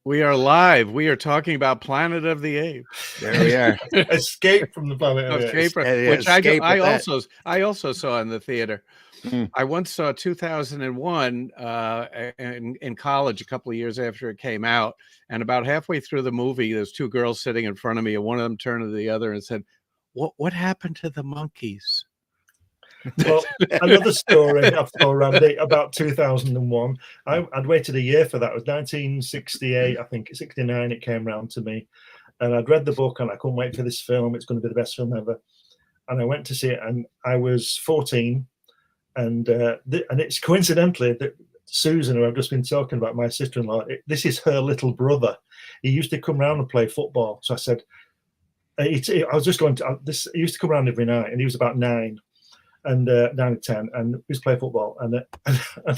We are live. We are talking about Planet of the Apes. There we are. Escape from the Planet of the Apes. Which Escape I also saw in the theater. Mm. I once saw 2001 in college a couple of years after it came out, and about halfway through the movie, there's two girls sitting in front of me, and one of them turned to the other and said, "What happened to the monkeys?" Well, another story I've told Randy about 2001. I'd waited a year for that. It was 1968, I think, 69. It came round to me, and I'd read the book, and I couldn't wait for this film. It's going to be the best film ever. And I went to see it, and I was 14, and it's coincidentally that Susan, who I've just been talking about, my sister-in-law, this is her little brother. He used to come round and play football. So I said, I was just going to this. He used to come around every night, and he was about 9. And 9 or 10, and we used to play football. And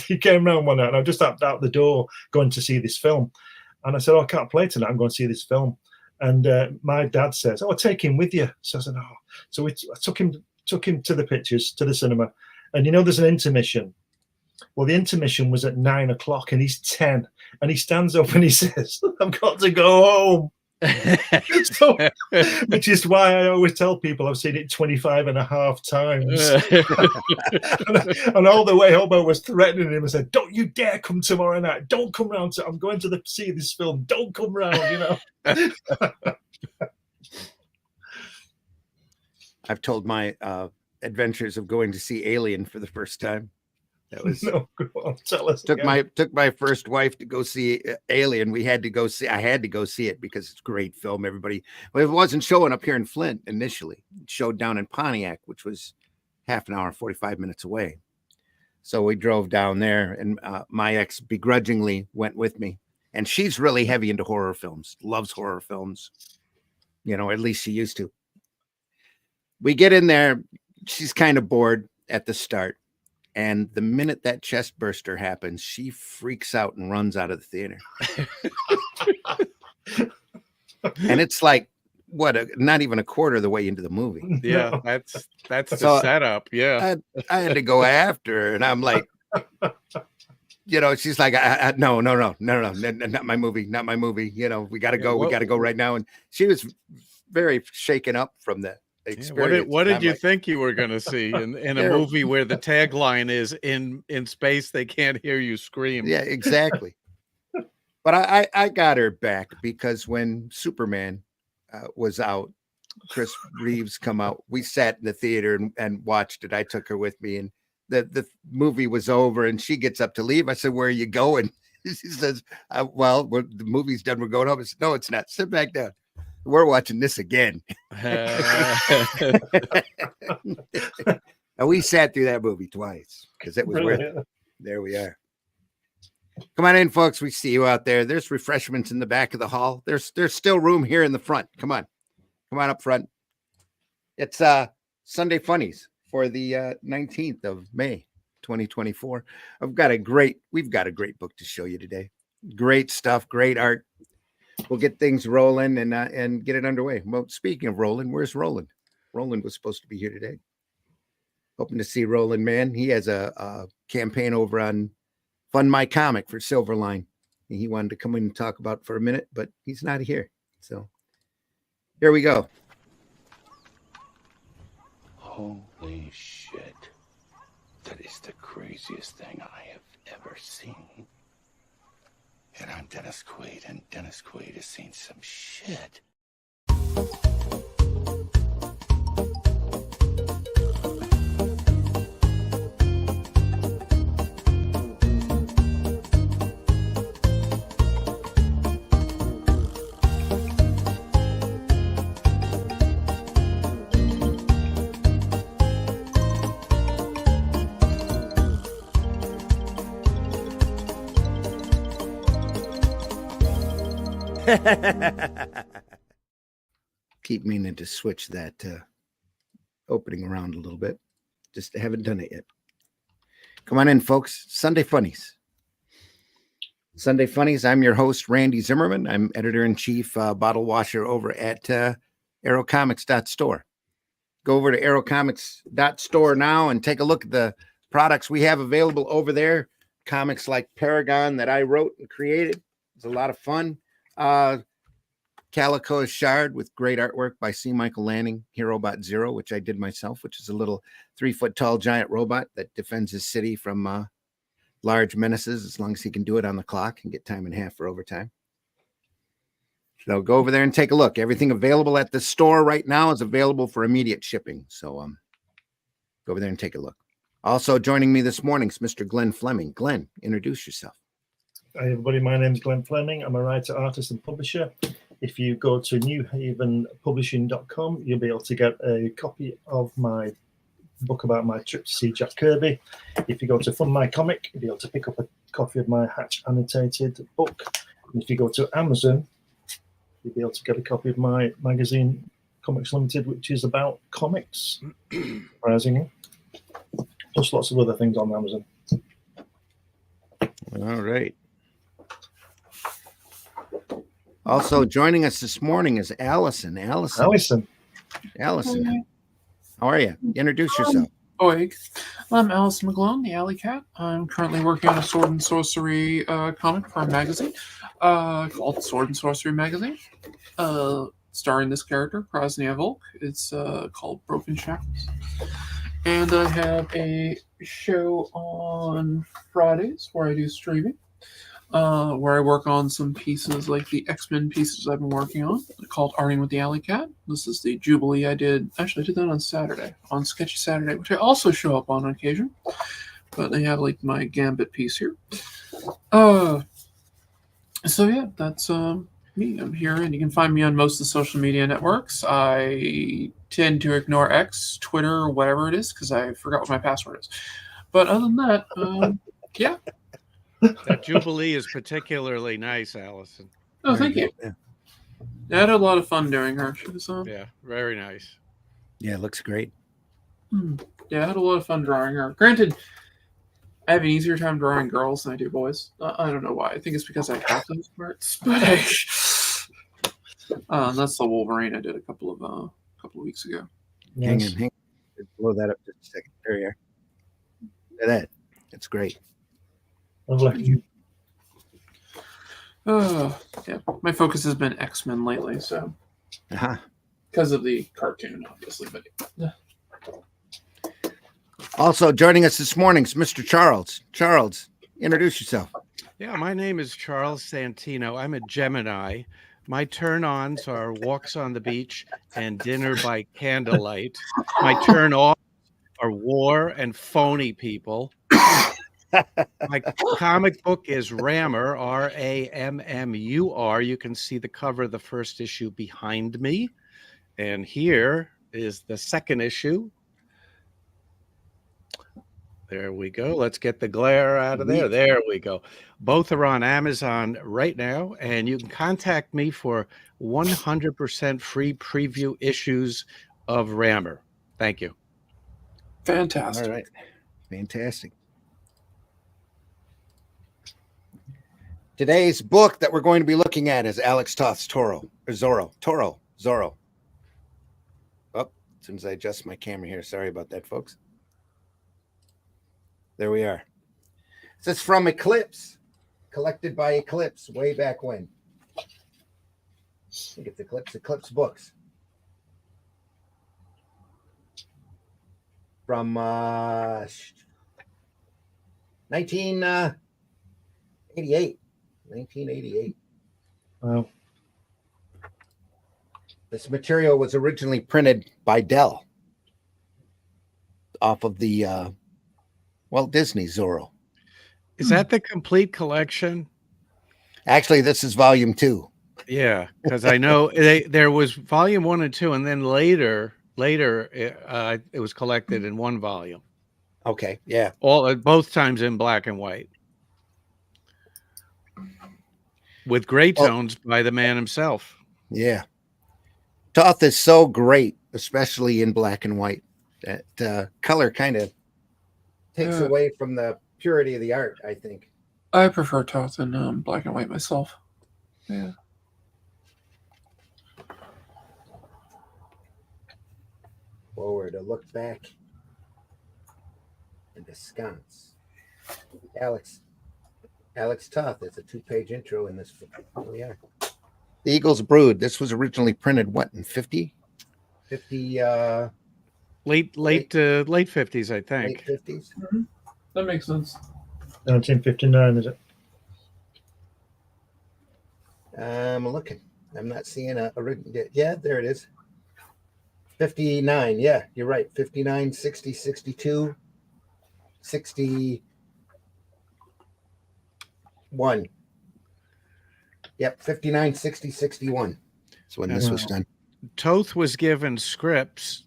he came round one night, and I was just out the door going to see this film. And I said, "Oh, I can't play tonight. I'm going to see this film." And my dad says, "Oh, take him with you." So I said, "Oh." So I took him to the pictures, to the cinema. And there's an intermission. Well, the intermission was at 9 o'clock, and he's 10. And he stands up and he says, "I've got to go home." So, which is why I always tell people I've seen it 25 and a half times. and all the way home I was threatening him. I said, "Don't you dare come tomorrow night. Don't come round. I'm going to see this film. Don't come round," I've told my adventures of going to see Alien for the first time. That was no, go on, tell us. Took my first wife to go see Alien. I had to go see it because it's a great film. Everybody, well, it wasn't showing up here in Flint initially. It showed down in Pontiac, which was half an hour, 45 minutes away. So we drove down there, and my ex begrudgingly went with me. And she's really heavy into horror films, loves horror films. At least she used to. We get in there. She's kind of bored at the start. And the minute that chest burster happens, she freaks out and runs out of the theater. And it's like, not even a quarter of the way into the movie. Yeah, that's the setup. Yeah. I had to go after her, and I'm like, she's like, no, not my movie. We got to go. We got to go right now. And she was very shaken up from that. What did you think you were going to see in a movie where the tagline is in space they can't hear you scream? Yeah, exactly. But I got her back because when Superman was out, Chris Reeves come out, we sat in the theater and watched it. I took her with me, and the movie was over, and she gets up to leave. I said, "Where are you going?" She says, "Well, the movie's done. We're going home." I said, "No, it's not. Sit back down. We're watching this again." And we sat through that movie twice because it was worth it. There we are. Come on in, folks. We see you out there. There's refreshments in the back of the hall. There's still room here in the front. Come on up front. It's Sunday Funnies for the 19th of May 2024. We've got a great book to show you today. Great stuff, great art. We'll get things rolling and get it underway. Well, speaking of Roland, where's Roland? Roland was supposed to be here today. Hoping to see Roland, man. He has a campaign over on Fund My Comic for Silverline. He wanted to come in and talk about it for a minute, but he's not here. So here we go. Holy shit. That is the craziest thing I have ever seen. And I'm Dennis Quaid, and Dennis Quaid has seen some shit. Keep meaning to switch that opening around a little bit. Just haven't done it yet. Come on in, folks. Sunday Funnies. Sunday Funnies. I'm your host, Randy Zimmerman. I'm editor-in-chief, bottle washer over at aerocomics.store. Go over to aerocomics.store now and take a look at the products we have available over there. Comics like Paragon that I wrote and created. It's a lot of fun. Calico Shard with great artwork by C. Michael Lanning, Herobot Zero, which I did myself, which is a little 3-foot tall giant robot that defends his city from large menaces as long as he can do it on the clock and get time and a half for overtime. So go over there and take a look. Everything available at the store right now is available for immediate shipping. So go over there and take a look. Also joining me this morning is Mr. Glenn Fleming. Glenn, introduce yourself. Hi everybody, my name is Glenn Fleming. I'm a writer, artist and publisher. If you go to newhavenpublishing.com, you'll be able to get a copy of my book about my trip to see Jack Kirby. If you go to Fund My Comic, you'll be able to pick up a copy of my Hatch annotated book. And if you go to Amazon, you'll be able to get a copy of my magazine, Comics Limited, which is about comics, surprisingly. Plus lots of other things on Amazon. All right. Also joining us this morning is Allison. Allison, how are you? Introduce yourself. I'm Allison McGlone, the Alley Cat. I'm currently working on a sword and sorcery comic for a magazine called Sword and Sorcery Magazine, starring this character, Krasnia Volk. It's called Broken Shackles. And I have a show on Fridays where I do streaming, where I work on some pieces like the X-Men pieces I've been working on called Arting with the Alley Cat. This is the Jubilee I did. Actually, I did that on Saturday, on Sketchy Saturday, which I also show up on occasion. But they have like my Gambit piece here. So yeah, that's me. I'm here, and you can find me on most of the social media networks. I tend to ignore X, Twitter, whatever it is, because I forgot what my password is. But other than that, yeah. That Jubilee is particularly nice, Allison. Oh, thank you. Yeah. I had a lot of fun doing her. She was, Yeah, very nice. Yeah, it looks great. Yeah, I had a lot of fun drawing her. Granted, I have an easier time drawing girls than I do boys. I don't know why. I think it's because I have those parts. But that's the Wolverine I did a couple of weeks ago. Hang on. Blow that up just a second. There you are. Look at that. It's great. Lovely. Yeah, my focus has been X-Men lately, so because of the cartoon, obviously. But also joining us this morning is Mr. Charles. Charles, introduce yourself. Yeah, my name is Charles Santino. I'm a Gemini. My turn-ons are walks on the beach and dinner by candlelight. My turn-offs are war and phony people. My comic book is Rammur, Rammur. You can see the cover of the first issue behind me. And here is the second issue. There we go. Let's get the glare out of there. There we go. Both are on Amazon right now, and you can contact me for 100% free preview issues of Rammur. Thank you. fantastic. All right. Fantastic. Today's book that we're going to be looking at is Alex Toth's Zorro. Oh, as soon as I adjust my camera here. Sorry about that, folks. There we are. This is from Eclipse, collected by Eclipse way back when. I think it's Eclipse Books. From 1988. 1988. Wow. This material was originally printed by Dell off of the Walt Disney Zorro. Is that the complete collection? Actually, this is volume 2. Yeah, because I know there was volume 1 and 2, and then later it was collected in one volume. Okay, yeah. Both times in black and white. With gray tones by the man himself. Yeah. Toth is so great, especially in black and white. That color kind of takes away from the purity of the art, I think. I prefer Toth in black and white myself. Yeah. Forward, a look back, and askance. Alex Toth. It's a 2-page intro in this book. Here we are. The Eagle's Brood. This was originally printed what in 50? 50 late 50s, I think. late 50s. That makes sense. 1959, is it? I'm looking. I'm not seeing a yeah, there it is. 59. Yeah, you're right. 59, 60, 62, 61. Yep, 59, 60, 61. That's when this was done. Toth was given scripts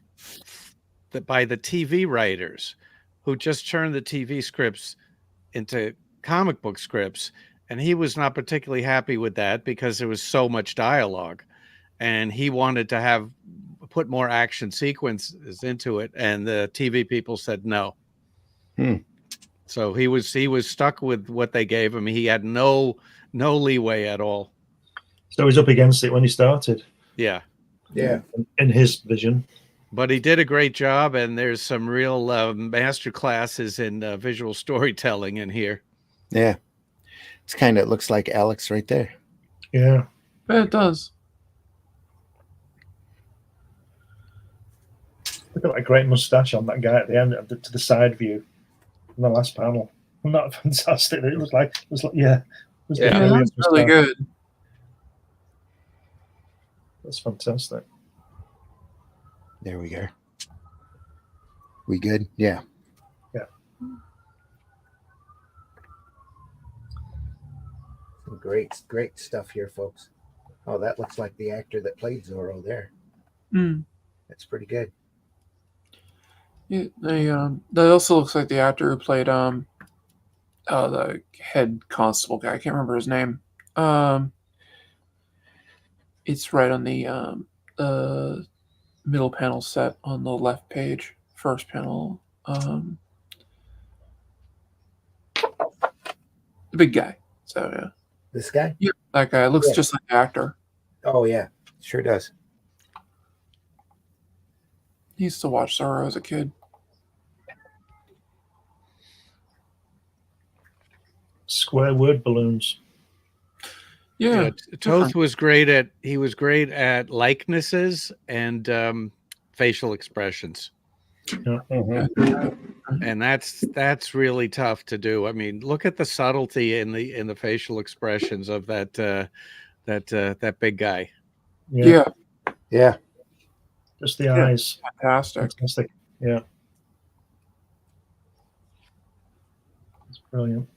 by the TV writers who just turned the TV scripts into comic book scripts. And he was not particularly happy with that because there was so much dialogue. And he wanted to put more action sequences into it. And the TV people said no. So he was stuck with what they gave him. He had no leeway at all. So he was up against it when he started. Yeah. Yeah. In his vision. But he did a great job, and there's some real master classes in visual storytelling in here. Yeah. It's kind of, it looks like Alex right there. Yeah. Yeah, it does. Look at that great mustache on that guy at the end, to the side view, in the last panel. Isn't that fantastic? It was like yeah. Yeah, that's really good. That's fantastic. There we go. We good? Yeah. Yeah. Some great stuff here, folks. Oh, that looks like the actor that played Zorro there. That's pretty good. Yeah, that also looks like the actor who played the head constable guy. I can't remember his name. It's right on the middle panel set on the left page, first panel. The big guy. So yeah. This guy? Yeah, that guy looks just like the actor. Oh yeah, sure does. He used to watch Zorro as a kid. Square word balloons. Yeah, Toth was great at likenesses and facial expressions. And that's really tough to do. I mean, look at the subtlety in the facial expressions of that big guy. Yeah. Just the eyes. Fantastic. Yeah. It's brilliant.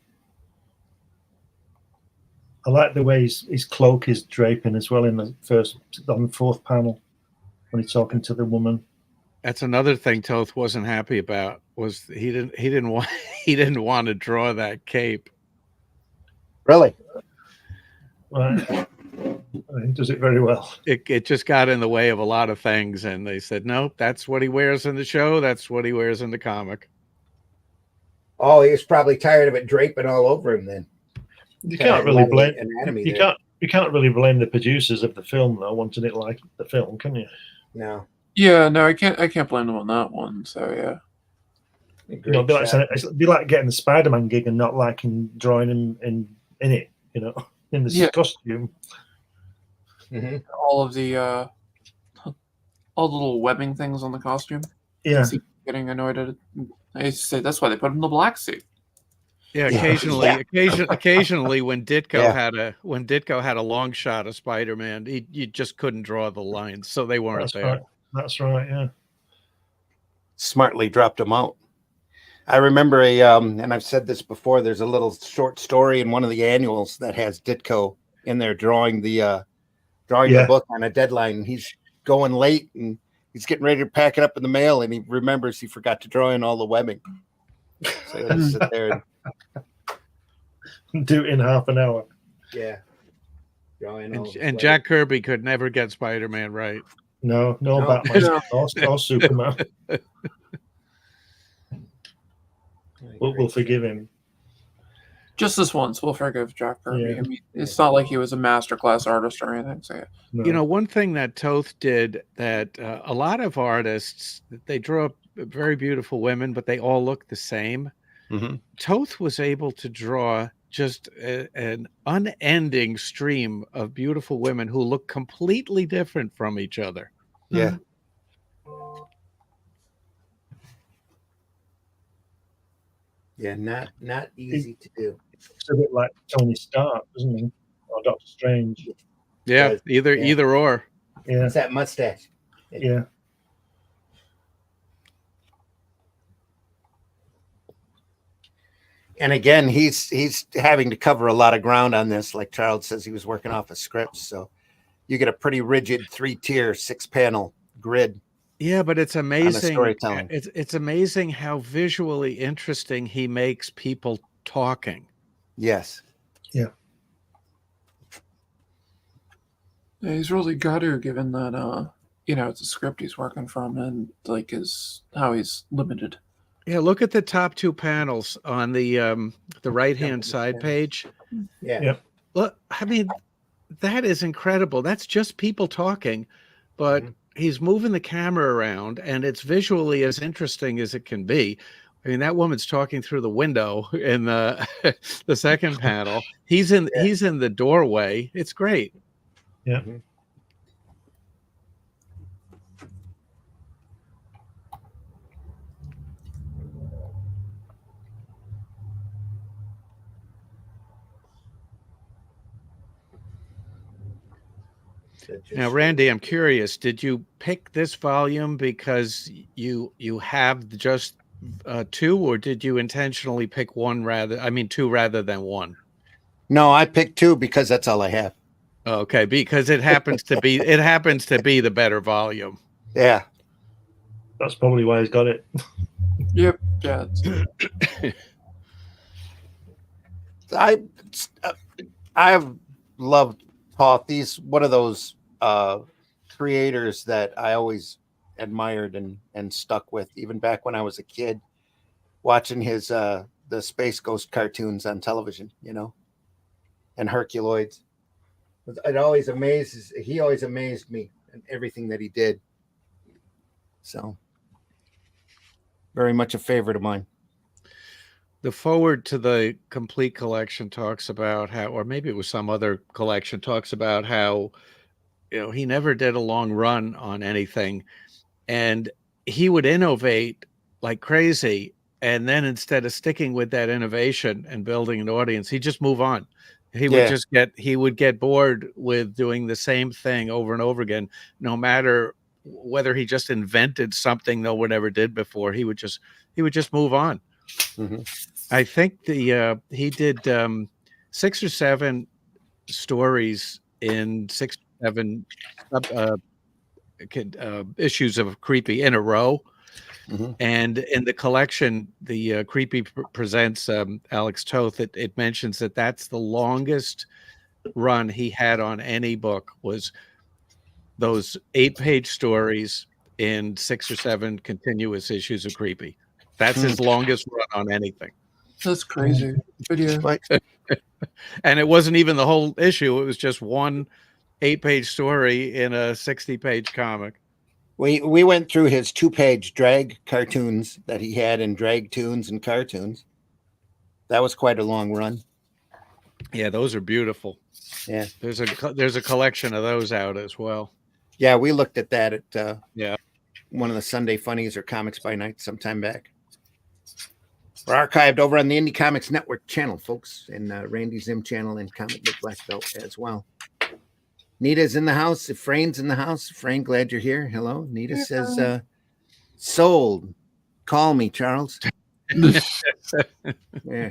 I like the way his cloak is draping as well on the fourth panel when he's talking to the woman. That's another thing Toth wasn't happy about. Was he didn't want to draw that cape. Really? Right. He does it very well. It just got in the way of a lot of things, and they said, nope, that's what he wears in the show. That's what he wears in the comic. Oh, he was probably tired of it draping all over him then. You can't really blame anatomy. You can't really blame the producers of the film though, wanting it like the film, can you? No. Yeah, no, I can't blame them on that one. So yeah. You know, it'd be like getting the Spider-Man gig and not liking drawing him in it, you know, in the costume. Mm-hmm. All the little webbing things on the costume. Yeah. Getting annoyed at it. I used to say that's why they put him in the black suit. Yeah, occasionally when Ditko had a long shot of Spider-Man, you just couldn't draw the lines, so they weren't there. Right. That's right, yeah. Smartly dropped him out. I remember and I've said this before, there's a little short story in one of the annuals that has Ditko in there drawing the book on a deadline. He's going late and he's getting ready to pack it up in the mail, and he remembers he forgot to draw in all the webbing. So he had to sit there and do it in half an hour. Yeah. And Jack Kirby could never get Spider-Man right. No. Batman or Superman. We'll forgive him. Just this once, we'll forgive Jack Kirby. Yeah. I mean, it's not like he was a masterclass artist or anything. So No. You know, one thing that Toth did that a lot of artists, they draw very beautiful women, but they all look the same. Mm-hmm. Toth was able to draw an unending stream of beautiful women who look completely different from each other. Yeah. Yeah, not easy to do. It's a bit like Tony Stark, doesn't he? Or Doctor Strange. Yeah, either or. Yeah. It's that mustache. Yeah. And again, he's having to cover a lot of ground on this. Like Charles says, he was working off a script, so you get a pretty rigid 3-tier, 6-panel grid. Yeah, but it's amazing. Storytelling. It's amazing how visually interesting he makes people talking. Yes. Yeah. Yeah, he's really got her, given that it's a script he's working from, and like how he's limited. Yeah, look at the top 2 panels on the right-hand side page. Yeah. Yep. Look, I mean, that is incredible. That's just people talking, but he's moving the camera around, and it's visually as interesting as it can be. I mean, that woman's talking through the window in the the second panel. He's in the doorway. It's great. Yeah. Now, Randy, I'm curious. Did you pick this volume because you have just 2, or did you intentionally pick 2 rather than 1? No, I picked 2 because that's all I have. Okay, because it happens to be the better volume. Yeah. That's probably why he's got it. Yep. Yeah. I've loved Toth. He's one of those creators that I always admired and stuck with, even back when I was a kid, watching his the Space Ghost cartoons on television, and Herculoids. He always amazed me and everything that he did. So very much a favorite of mine. The forward to the complete collection talks about how, or maybe it was some other collection, talks about how, he never did a long run on anything, and he would innovate like crazy. And then instead of sticking with that innovation and building an audience, he'd just move on. He would get bored with doing the same thing over and over again, no matter whether he just invented something no one ever did before. He would just move on. Mm-hmm. I think he did 6 or 7 stories in 6 or 7 issues of Creepy in a row. Mm-hmm. And in the collection, the Creepy presents Alex Toth. It mentions that that's the longest run he had on any book, was those 8-page stories in 6 or 7 continuous issues of Creepy. That's his longest run on anything. That's crazy. But yeah. And it wasn't even the whole issue. It was just one 8-page story in a 60-page comic. We went through his 2-page drag cartoons that he had in Drag Tunes and Cartoons. That was quite a long run. Yeah, those are beautiful. Yeah, there's a collection of those out as well. Yeah, we looked at that at one of the Sunday Funnies or Comics by Night sometime back. We're archived over on the Indie Comics Network channel, folks, and Randy Zim channel and Comic Book Black Belt as well. Nita's in the house. Efrain's in the house. Efrain, glad you're here. Hello. Nita says, sold. Call me, Charles. Yeah.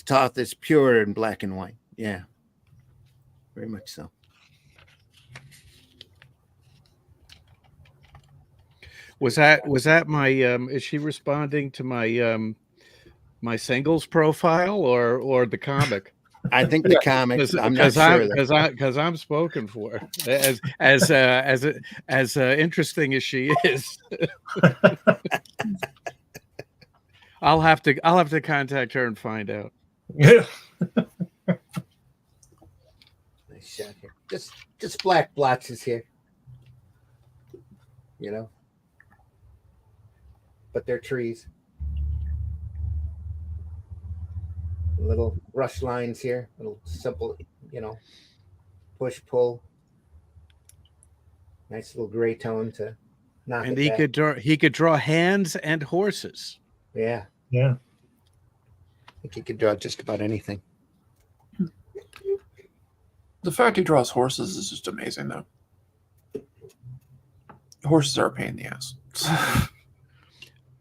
Toth is pure and black and white. Yeah. Very much so. Was that my is she responding to my my singles profile or the comic? I think the comic. I'm not sure because I'm spoken for as interesting as she is. I'll have to contact her and find out. Yeah. Nice shot here. Just black blotches here. But they're trees. Little rush lines here, little simple, push pull. Nice little gray tone to knock And it back. he could draw hands and horses. Yeah, Yeah. I think he could draw just about anything. The fact he draws horses is just amazing, though. Horses are a pain in the ass.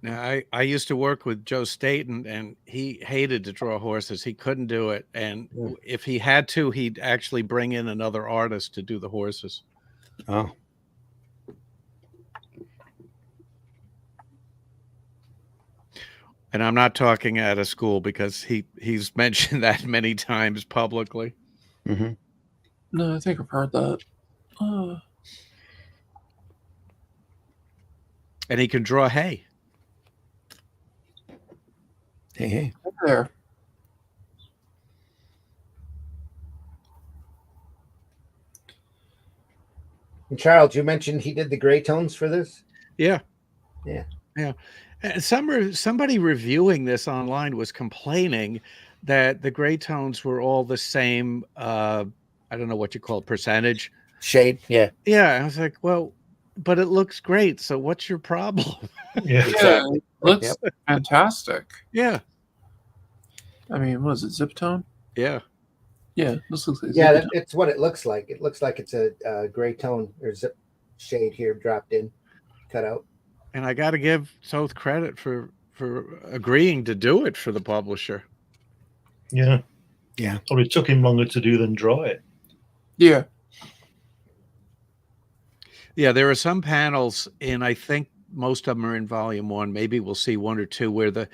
Now, I used to work with Joe Staten, and he hated to draw horses. He couldn't do it. And if he had to, he'd actually bring in another artist to do the horses. Oh. And I'm not talking out of school because he's mentioned that many times publicly. Mm-hmm. No, I think I've heard that. And he can draw hay. Hey. There. And Charles, you mentioned he did the gray tones for this? Yeah. Yeah. Yeah. And somebody reviewing this online was complaining that the gray tones were all the same. I don't know what you call it, percentage. Shade. Yeah. Yeah. I was like, well, but it looks great. So what's your problem? Yeah. Yeah, it looks fantastic. Yeah. I mean, what is it, zip tone? Yeah. Yeah, this looks like Yeah, zip tone. it's what it looks like. It looks like it's a gray tone or zip shade here dropped in, cut out. And I got to give Toth credit for agreeing to do it for the publisher. Yeah. Yeah. Or it took him longer to do than draw it. Yeah. Yeah, there are some panels, and I think most of them are in volume 1. Maybe we'll see 1 or 2 where the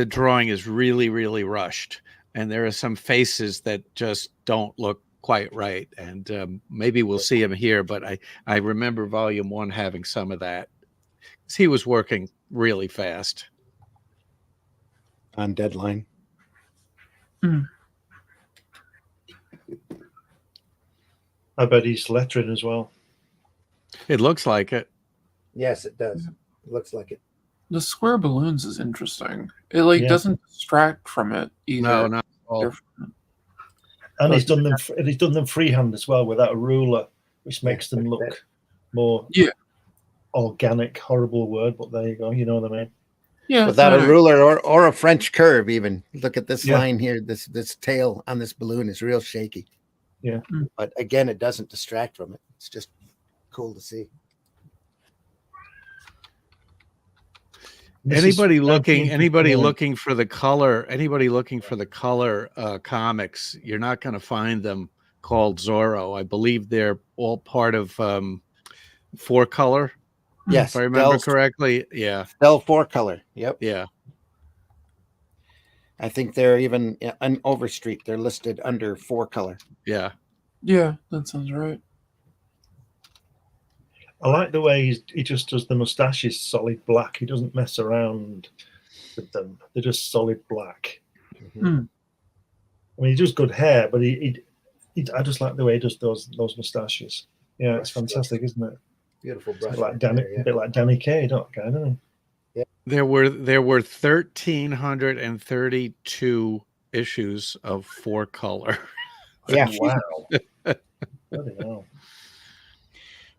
drawing is really, really rushed. And there are some faces that just don't look quite right. And maybe we'll see them here, but I remember volume 1 having some of that. He was working really fast. On deadline. I bet he's lettering as well. It looks like it. Yes, it does. It looks like it. The square balloons is interesting. It doesn't distract from it either. No, not at all. And he's done them freehand as well without a ruler, which makes them look more organic. Horrible word, but there you go. You know what I mean? Yeah. Without a ruler or a French curve, even. Look at this Yeah. line here. This tail on this balloon is real shaky. Yeah. But again, it doesn't distract from it. It's just cool to see. Anybody looking for the color comics, you're not going to find them called Zorro. I believe they're all part of 4-color. Yes, If I remember correctly. Yeah. Dell 4-color. Yep. Yeah. I think they're even on Overstreet. They're listed under 4-color. Yeah. Yeah, that sounds right. I like the way he just does the mustaches solid black. He doesn't mess around with them. They're just solid black. Mm-hmm. I mean, he does good hair, but I just like the way he does those mustaches. Yeah, it's fantastic, isn't it? Beautiful brush. A bit like Danny Kaye, don't I? Yeah. There were 1,332 issues of 4-color. Yeah. Wow. Bloody hell.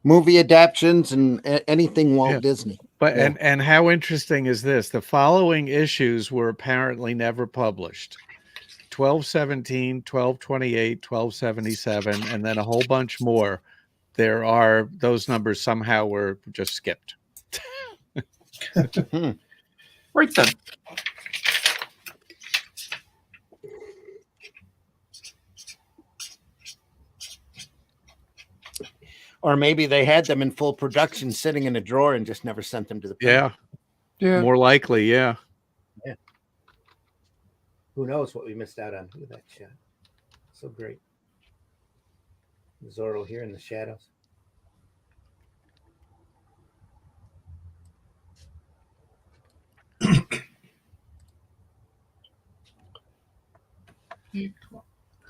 Movie adaptions and anything Walt Disney. But and how interesting is this? The following issues were apparently never published: 1217, 1228, 1277, and then a whole bunch more. Those numbers somehow were just skipped. Right then. Or maybe they had them in full production sitting in a drawer and just never sent them to the print. Yeah. More likely, yeah. Yeah. Who knows what we missed out on? Look at that shot. So great. Zorro here in the shadows.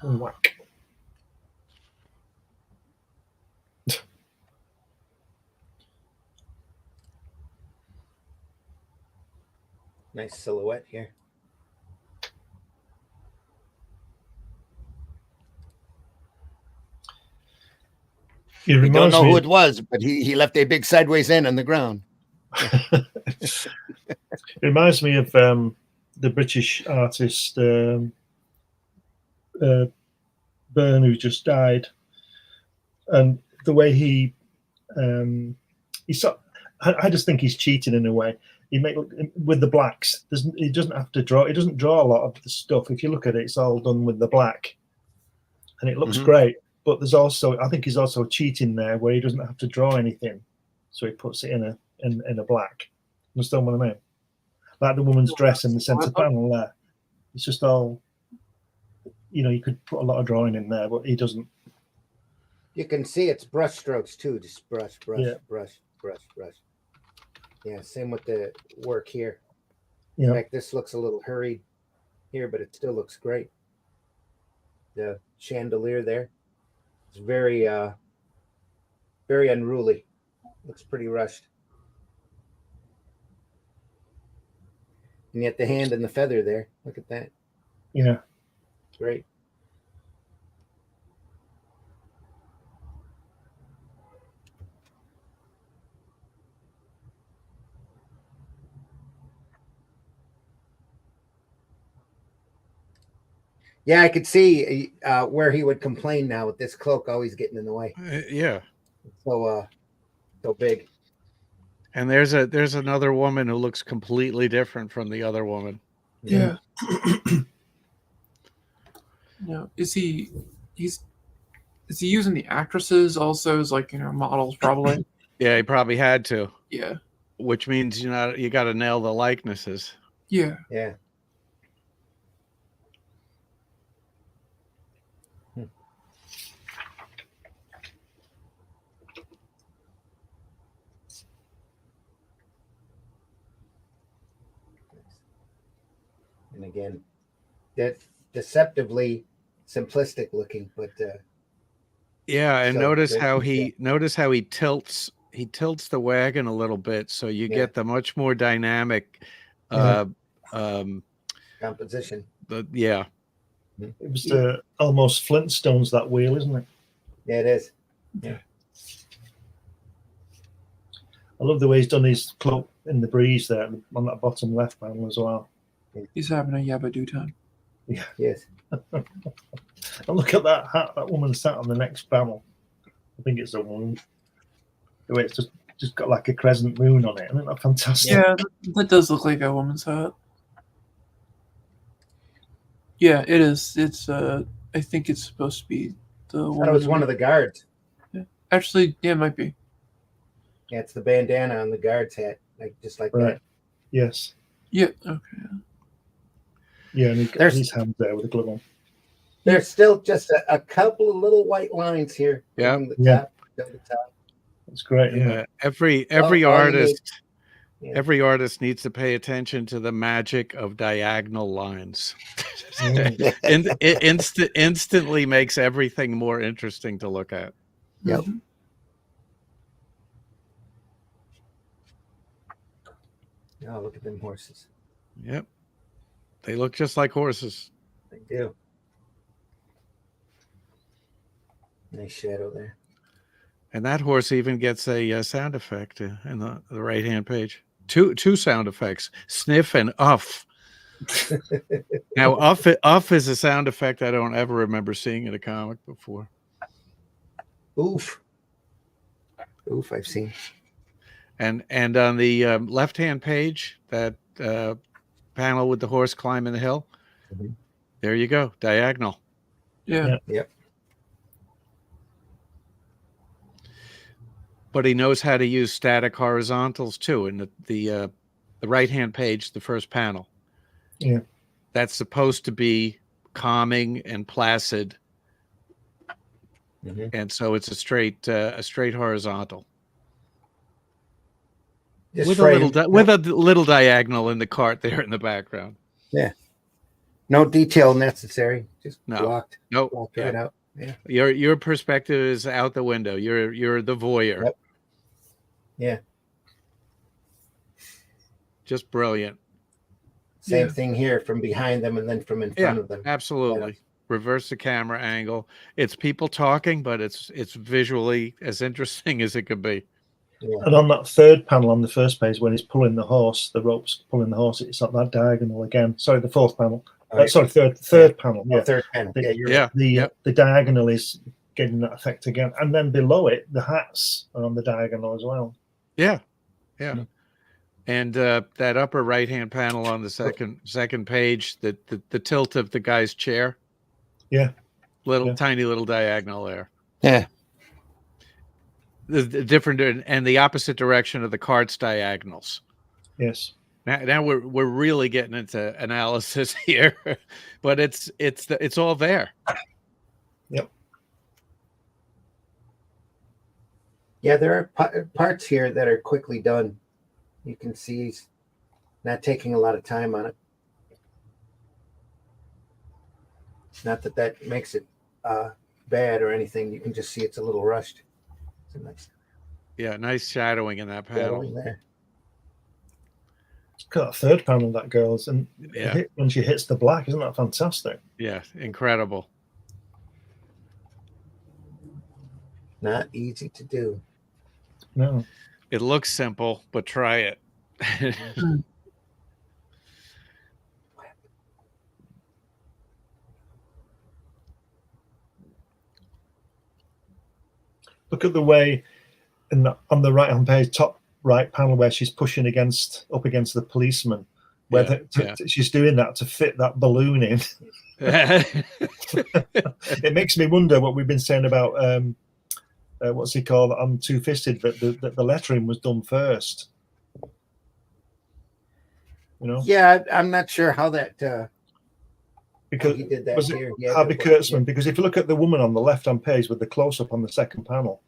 Whack. Nice silhouette here. He We don't reminds know me. who it was, but he left a big sideways N on the ground. It reminds me of the British artist Byrne, who just died, and the way he I just think he's cheating in a way. He make with the blacks. He doesn't have to draw. He doesn't draw a lot of the stuff. If you look at it, it's all done with the black, and it looks great. But there's also, I think he's also cheating there, where he doesn't have to draw anything, so he puts it in a black. Understand what I mean? Like the woman's dress in the centre panel there. It's just all, you could put a lot of drawing in there, but he doesn't. You can see it's brush strokes too. Just brush. Yeah, same with the work here. Yeah. In fact, this looks a little hurried here, but it still looks great. The chandelier there is very unruly. Looks pretty rushed. And yet the hand and the feather there. Look at that. Yeah. Great. Yeah, I could see where he would complain now with this cloak always getting in the way. Yeah. So big. And there's another woman who looks completely different from the other woman. Yeah. Yeah. Is he using the actresses also as models probably? Yeah, he probably had to. Yeah. Which means you got to nail the likenesses. Yeah. Yeah. And again, that deceptively simplistic looking, but yeah, and so notice good. how he tilts the wagon a little bit, so you get the much more dynamic composition. It was almost Flintstones, that wheel, isn't it? Yeah, it is. Yeah. I love the way he's done his cloak in the breeze there on that bottom left panel as well. He's having a yabba-do time. Yeah. Yes. And look at that hat that woman sat on the next panel. I think it's a woman. The way it's just got like a crescent moon on it. Isn't that fantastic? Yeah, that does look like a woman's hat. Yeah, it is. It's I think it's supposed to be the woman. That was one of the guards. Yeah. Actually, yeah, it might be. Yeah, it's the bandana on the guard's hat, just like Right. that. Yes. Yeah. Okay. Yeah, and There's- his hand there with the glove on. There's still just a couple of little white lines here. Yeah. From the Yeah. top to the top. It's great. Isn't Yeah, it? every all you artist Yeah. every artist needs to pay attention to the magic of diagonal lines. Instantly makes everything more interesting to look at. Yep. Mhm. Oh, look at them horses. Yep, they look just like horses. They do. Nice shadow there. And that horse even gets a sound effect in the right hand page. Two sound effects: sniff and uff. Now, uff is a sound effect I don't ever remember seeing in a comic before. Oof. Oof, I've seen. And on the left hand page, that panel with the horse climbing the hill, Mhm. there you go, diagonal. Yeah. Yep. But he knows how to use static horizontals too. In the right hand page, the first panel. Yeah. That's supposed to be calming and placid, Mhm. and so it's a straight horizontal Just with framed. a little diagonal in the cart there in the background. No detail necessary. Just No. blocked Nope. right out. Yeah. Your perspective is out the window. You're the voyeur. Yep. Yeah. Just brilliant. Same Yeah. thing here from behind them and then from in front Yeah, of them. absolutely. reverse the camera angle. It's people talking, but it's visually as interesting as it could be. And on that third panel on the first page, when he's pulling the horse, the rope's pulling the horse, it's like that diagonal again. Sorry, the fourth panel. Sorry, third panel. Yeah, third panel. The diagonal is getting that effect again, and then below it, the hats are on the diagonal as well. Yeah. And that upper right hand panel on the second page, the tilt of the guy's chair. Yeah. Tiny little diagonal there. Yeah. The different and the opposite direction of the cart's diagonals. Yes. Now we're really getting into analysis here, but it's all there. Yep. Yeah, there are parts here that are quickly done. You can see he's not taking a lot of time on it. Not that makes it bad or anything. You can just see it's a little rushed. It's a nice shadowing in that panel. there. Got a third panel that goes, and when she hits the black, isn't that fantastic? Yeah, incredible. Not easy to do. No. It looks simple, but try it. Look at the way on the right hand page, top right panel, where she's pushing up against the policeman, where she's doing that to fit that balloon in. It makes me wonder what we've been saying about what's he called on Two Fisted, that the lettering was done first. Yeah, I'm not sure how that because he did that was here. it Harvey Kurtzman? Because if you look at the woman on the left hand page with the close up on the second panel,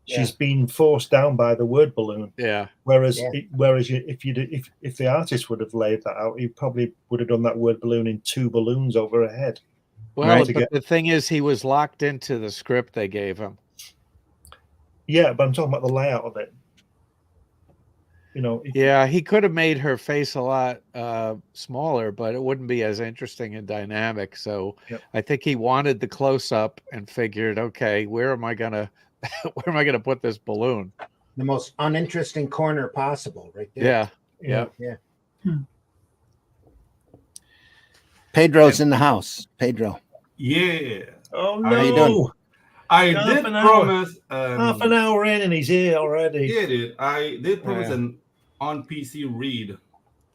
she's been forced down by the word balloon. Yeah. Whereas if the artist would have laid that out, he probably would have done that word balloon in two balloons over her head. Well, but the thing is, he was locked into the script they gave him. Yeah, but I'm talking about the layout of it. He could have made her face a lot smaller, but it wouldn't be as interesting and dynamic. So I think he wanted the close up and figured, okay, where am I gonna put this balloon? The most uninteresting corner possible, right there. Yeah. Pedro's in the house. Pedro. Yeah. Oh no! How you doing? I did promise. Half an hour in and he's here already. Yeah, dude. I did promise an on PC read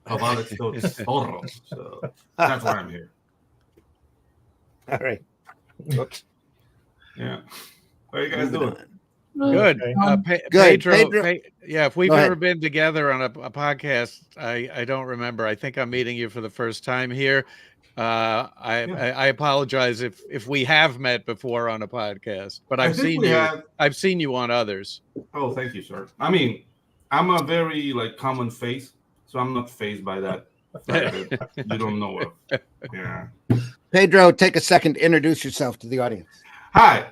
of Alex Toth's Zorro. So that's why I'm here. All right. Oops. Yeah. How are you guys doing? Good. Okay. Good. Pedro. If we've ever been together on a podcast, I don't remember. I think I'm meeting you for the first time here. I apologize if we have met before on a podcast, but I've seen you on others. Oh, thank you, sir. I mean, I'm a very common face, so I'm not fazed by that. You don't know of. Yeah. Pedro, take a second to introduce yourself to the audience. Hi,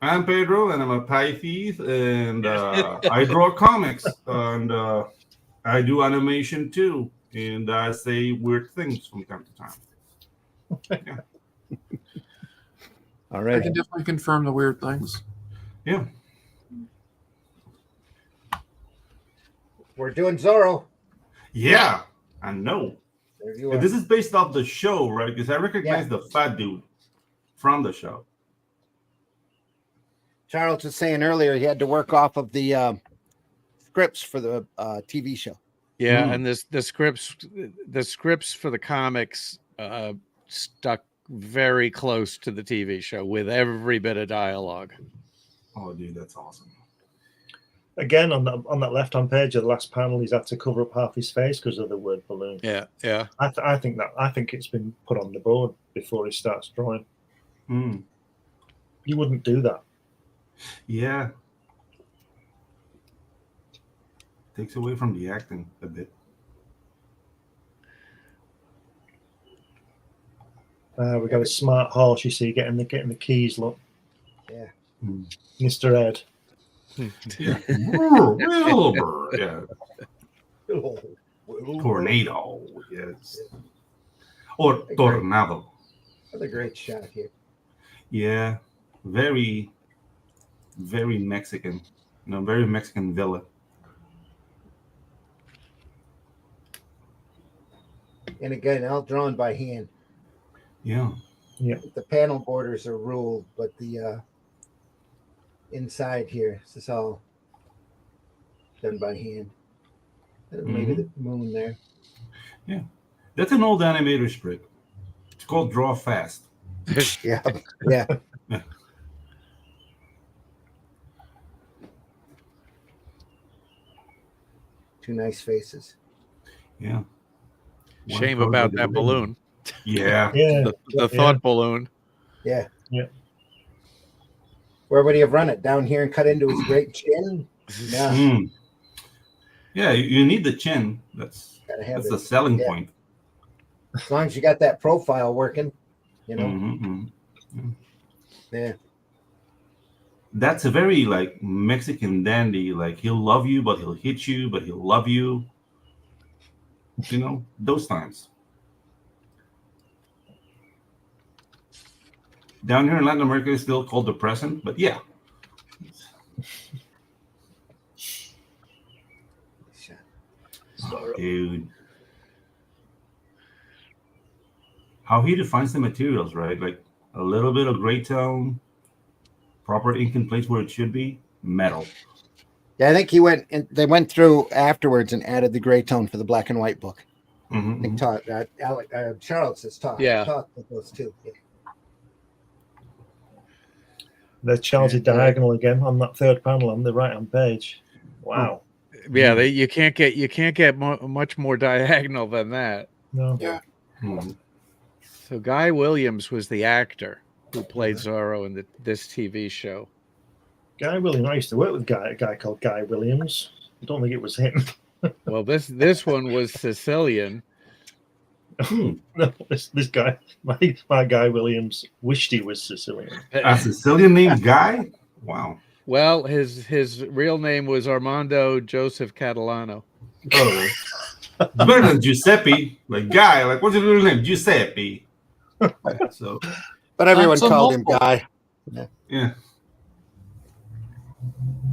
I'm Pedro, and I'm a Pisces, and I draw comics, and I do animation too, and I say weird things from time to time. Yeah. All right. I can definitely confirm the weird things. Yeah. We're doing Zorro. Yeah, I know. There you And are. this is based off the show, right? Because I recognize the fat dude from the show. Charles was saying earlier he had to work off of the scripts for the TV show. Yeah, and the scripts for the comics stuck very close to the TV show with every bit of dialogue. Oh, dude, that's awesome. Again, on that left-hand page of the last panel, he's had to cover up half his face because of the word balloon. Yeah. I think it's been put on the board before he starts drawing. You wouldn't do that. Yeah. Takes away from the acting a bit. We got a smart horse, you see, getting the keys. Look, Yeah. Mr. Ed. Wilbur, yeah. Tornado, yes. Or tornado. Another great shot here. Yeah, very, very Mexican. Very Mexican villa. And again, all drawn by hand. Yeah. The panel borders are ruled, but the inside here, this is all done by hand. Maybe the moon there. Yeah. That's an old animator's trick. It's called draw fast. Yeah. Yeah. Two nice faces. Yeah. Shame about that balloon. Yeah. Yeah. The thought balloon. Yeah. Yeah. Where would he have run it? Down here and cut into his great chin? Yeah. Mm. Yeah, you need the chin. That's the selling point. As long as you got that profile working, you know. Mm-hmm. Yeah. That's a very like Mexican dandy. Like he'll love you, but he'll hit you, but he'll love you. You know, those times. Down here in Latin America, it's still called the present, but yeah. Oh, dude. How he defines the materials, right? Like a little bit of gray tone, proper ink in place where it should be, metal. Yeah, I think they went through afterwards and added the gray tone for the black and white book. Mm-hmm. I think Toth, Charles says Toth. Yeah. Toth with those two. Yeah. They're charged diagonal again on that third panel on the right hand page. Wow. Yeah, you can't get much more diagonal than that. No. Yeah. Mm-hmm. So Guy Williams was the actor who played Zorro in this TV show. Guy Williams. I used to work with a guy called Guy Williams. I don't think it was him. Well, this one was Sicilian. No, this guy, my Guy Williams, wished he was Sicilian. A Sicilian named Guy? Wow. Well, his real name was Armando Joseph Catalano. Oh, it's better than Giuseppe. Like Guy, like what's his real name? Giuseppe. So, but everyone That's a called him multiple. Guy. yeah.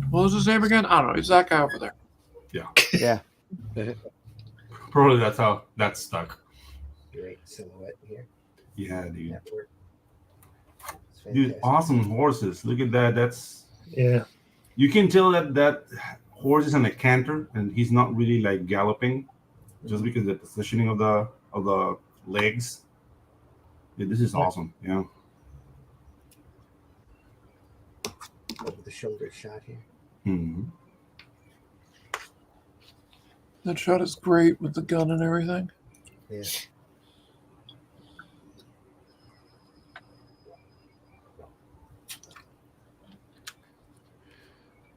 What was his name again? I don't know. It's that guy over there. Yeah. Probably that's how that stuck. Great silhouette here. Yeah, dude. Network. It's Dude, fantastic. awesome horses. Look at that. That's Yeah. you can tell that horse is on a canter and he's not really like galloping, just because of the positioning of the legs. Yeah, this is awesome. Yeah. Over the shoulder shot here. Mm-hmm. That shot is great with the gun and everything. Yeah.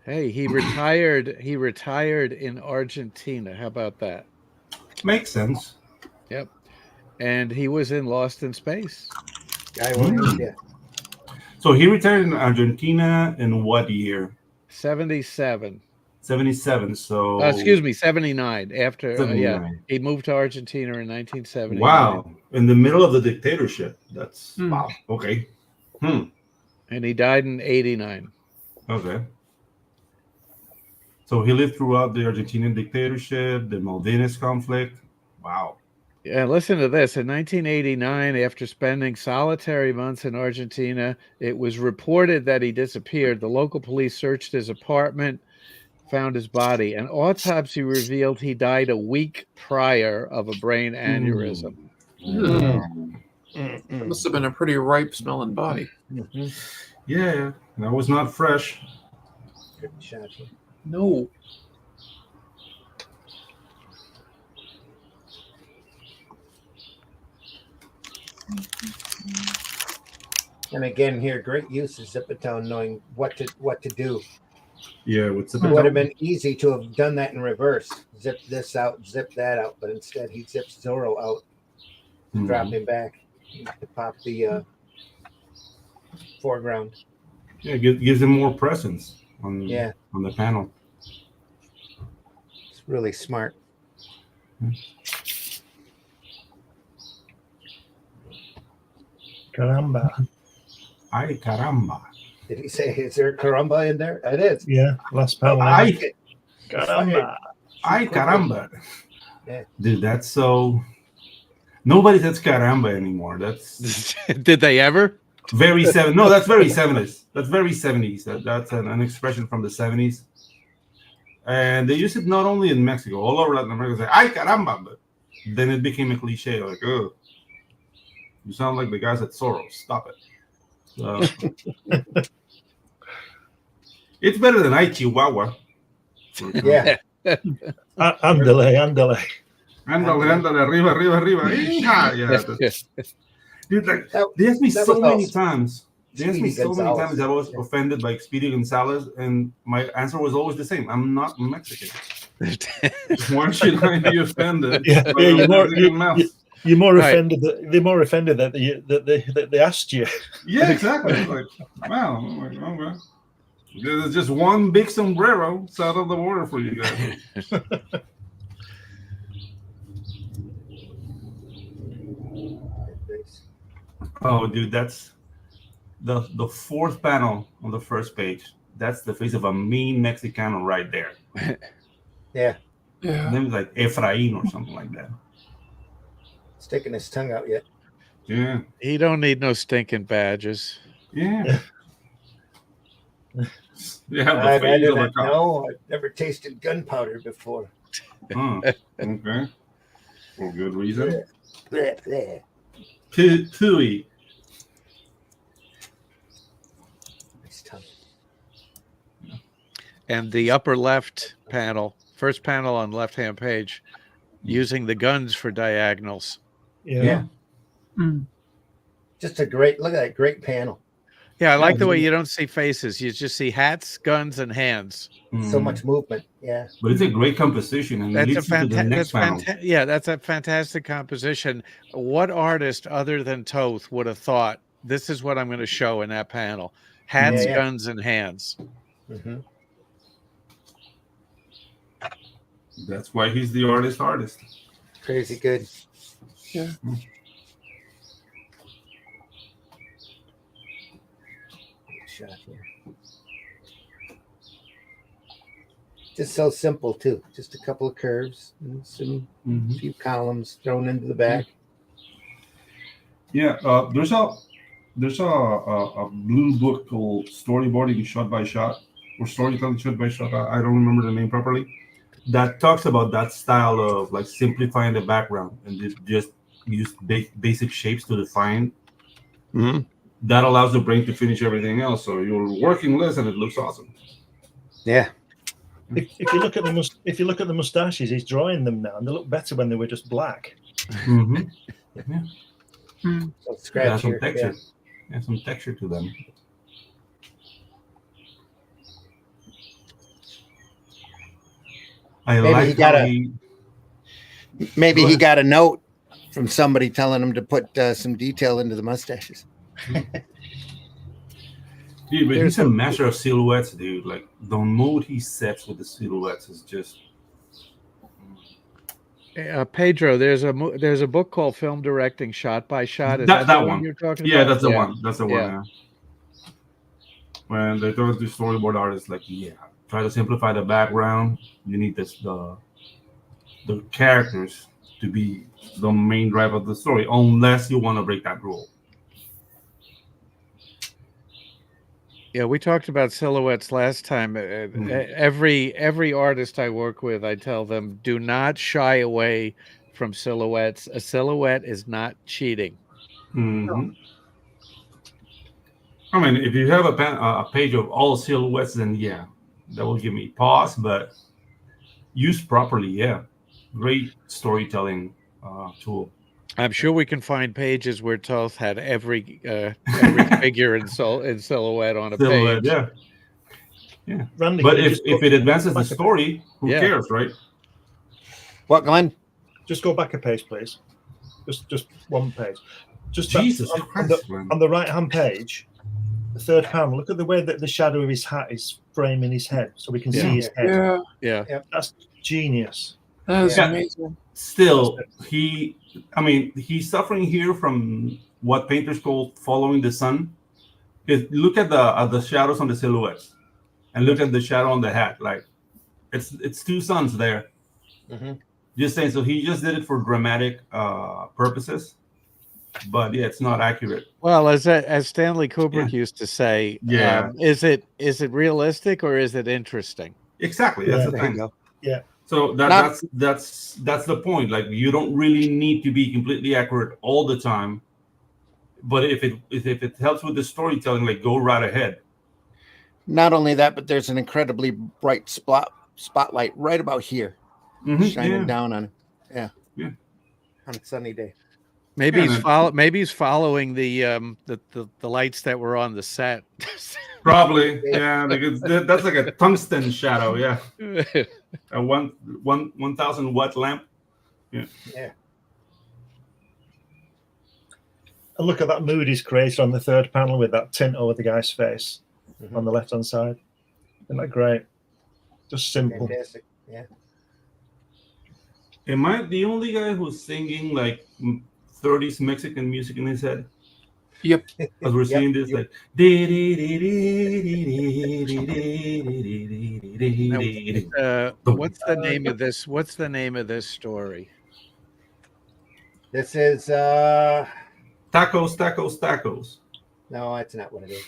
Hey, he retired. He retired in Argentina. How about that? Makes sense. Yep. And he was in Lost in Space. Guy Williams, yeah. So he retired in Argentina in what year? 77. 77. So Excuse me, 79. After 79. he moved to Argentina in 1979. Wow. In the middle of the dictatorship. That's Hmm. wow. Okay. And he died in 89. Okay. So he lived throughout the Argentinian dictatorship, the Malvinas conflict. Wow. Yeah, listen to this. In 1989, after spending solitary months in Argentina, it was reported that he disappeared. The local police searched his apartment, found his body. An autopsy revealed he died a week prior of a brain aneurysm. That must have been a pretty ripe smelling body. Mm-hmm. Yeah, that was not fresh. Good shot here. No. And again here, great use of Zipatone, knowing what to do. Yeah, what's It would have been easy to have done that in reverse. Zip this out, zip that out, but instead he zips Zorro out, drop him back to pop the foreground. Yeah, gives him more presence on the panel. It's really smart. Caramba. Ay caramba. Did he say, is there a caramba in there? It is. Yeah, last panel. Ay, Caramba. ay caramba. Yeah. Dude, that's so. Nobody says caramba anymore. That's Did they ever? very seven. No, that's very 70s. That's very 70s. That's an expression from the 70s. And they use it not only in Mexico, all over Latin America. Say, ay caramba, but then it became a cliche. Like, oh, you sound like the guys at Zorro. Stop it. So, it's better than ay chihuahua. Yeah. Andale. Ándale, arriba, arriba, arriba. Yeah. Dude, like, they asked me so many times. They asked me so many times that I was offended by Speedy Gonzalez, and my answer was always the same. I'm not Mexican. Why should I be offended? Yeah, you're more Right. offended. They're more offended that they asked you. Yeah, exactly. Like, wow. Okay. There's just one big sombrero south of the border for you guys. Oh, dude, that's the fourth panel on the first page. That's the face of a mean Mexicano right there. Yeah. Yeah. His name is like Efrain or something like that. Sticking his tongue out yet. Yeah. He don't need no stinking badges. Yeah. Yeah, I've the face of a I've cop. never tasted gunpowder before. Huh. Okay. For good reason. Bleh, bleh. Tui. His tongue. And the upper left panel, first panel on left-hand page, using the guns for diagonals. Yeah. Mm. Just a great look at that great panel. Yeah, I like the way you don't see faces. You just see hats, guns, and hands. So much movement. Yeah. But it's a great composition, and it That's a leads you to the next panel. yeah, that's a fantastic composition. What artist other than Toth would have thought this is what I'm going to show in that panel? Hats, Yeah. guns, and hands. Mm-hmm. That's why he's the artist. Crazy good. Yeah. Shot here. Just so simple too. Just a couple of curves and some Mhm. few columns thrown into the back. Yeah, there's a blue book called Storyboarding Shot by Shot or Storytelling Shot by Shot. I don't remember the name properly. That talks about that style of like simplifying the background and just use basic shapes to define. Mm-hmm. That allows the brain to finish everything else. So you're working less and it looks awesome. Yeah. If you look at the mustaches, he's drawing them now, and they look better when they were just black. Mm-hmm. So scratch Some here. texture. Yeah, some texture to them. I Maybe like he got how a- Maybe Go he ahead. got a note from somebody telling him to put some detail into the mustaches. Dude, but There's he's a master of silhouettes, dude. Like the mode he sets with the silhouettes is just. Pedro, there's a book called Film Directing Shot by Shot. Is That the one. you're talking Yeah, about? that's the one. That's the one. Yeah. Yeah. When they talk to storyboard artists, like, yeah, try to simplify the background. You need the characters to be the main drive of the story, unless you want to break that rule. Yeah, we talked about silhouettes last time. Every artist I work with, I tell them, do not shy away from silhouettes. A silhouette is not cheating. Mm-hmm. I mean, if you have a page of all silhouettes, then yeah, that will give me pause. But used properly, yeah, great storytelling tool. I'm sure we can find pages where Toth had every figure in silhouette on a Silhouette, page. yeah. Randy, But can you if just go it advances the back a story, who Yeah. cares, right? What, Glenn? Just go back a page, please. Just one page. Just Jesus on Christ, man. the right hand page, the third panel. Look at the way that the shadow of his hat is framing his head, so we can see his head. Yeah. Yeah. That's genius. That is Yeah. amazing. Still, he's suffering here from what painters call following the sun. Look at the shadows on the silhouettes, and look at the shadow on the hat. Like it's two suns there. Mhm. Just saying. So he just did it for dramatic purposes, but yeah, it's not accurate. Well, as Stanley Kubrick Yeah. used to say, Yeah. is it realistic or is it interesting? Exactly. That's Yeah, the There you thing. go. Yeah. So Not- that's the point. Like you don't really need to be completely accurate all the time, but if it helps with the storytelling, like go right ahead. Not only that, but there's an incredibly bright spotlight right about here, shining Yeah. down on it. Yeah. Yeah. On a sunny day. Maybe Yeah, he's following the lights that were on the set. Probably. Yeah. Like that's like a tungsten shadow. Yeah. A 1,000 watt lamp. Yeah. And look at that mood he's created on the third panel with that tint over the guy's face on the left-hand side. Isn't that great? Just simple. Fantastic. Yeah. Am I the only guy who's singing like 30s Mexican music in his head? Yep. As we're seeing this, like. What's the name of this? What's the name of this story? This is Tacos. no, that's not what it is.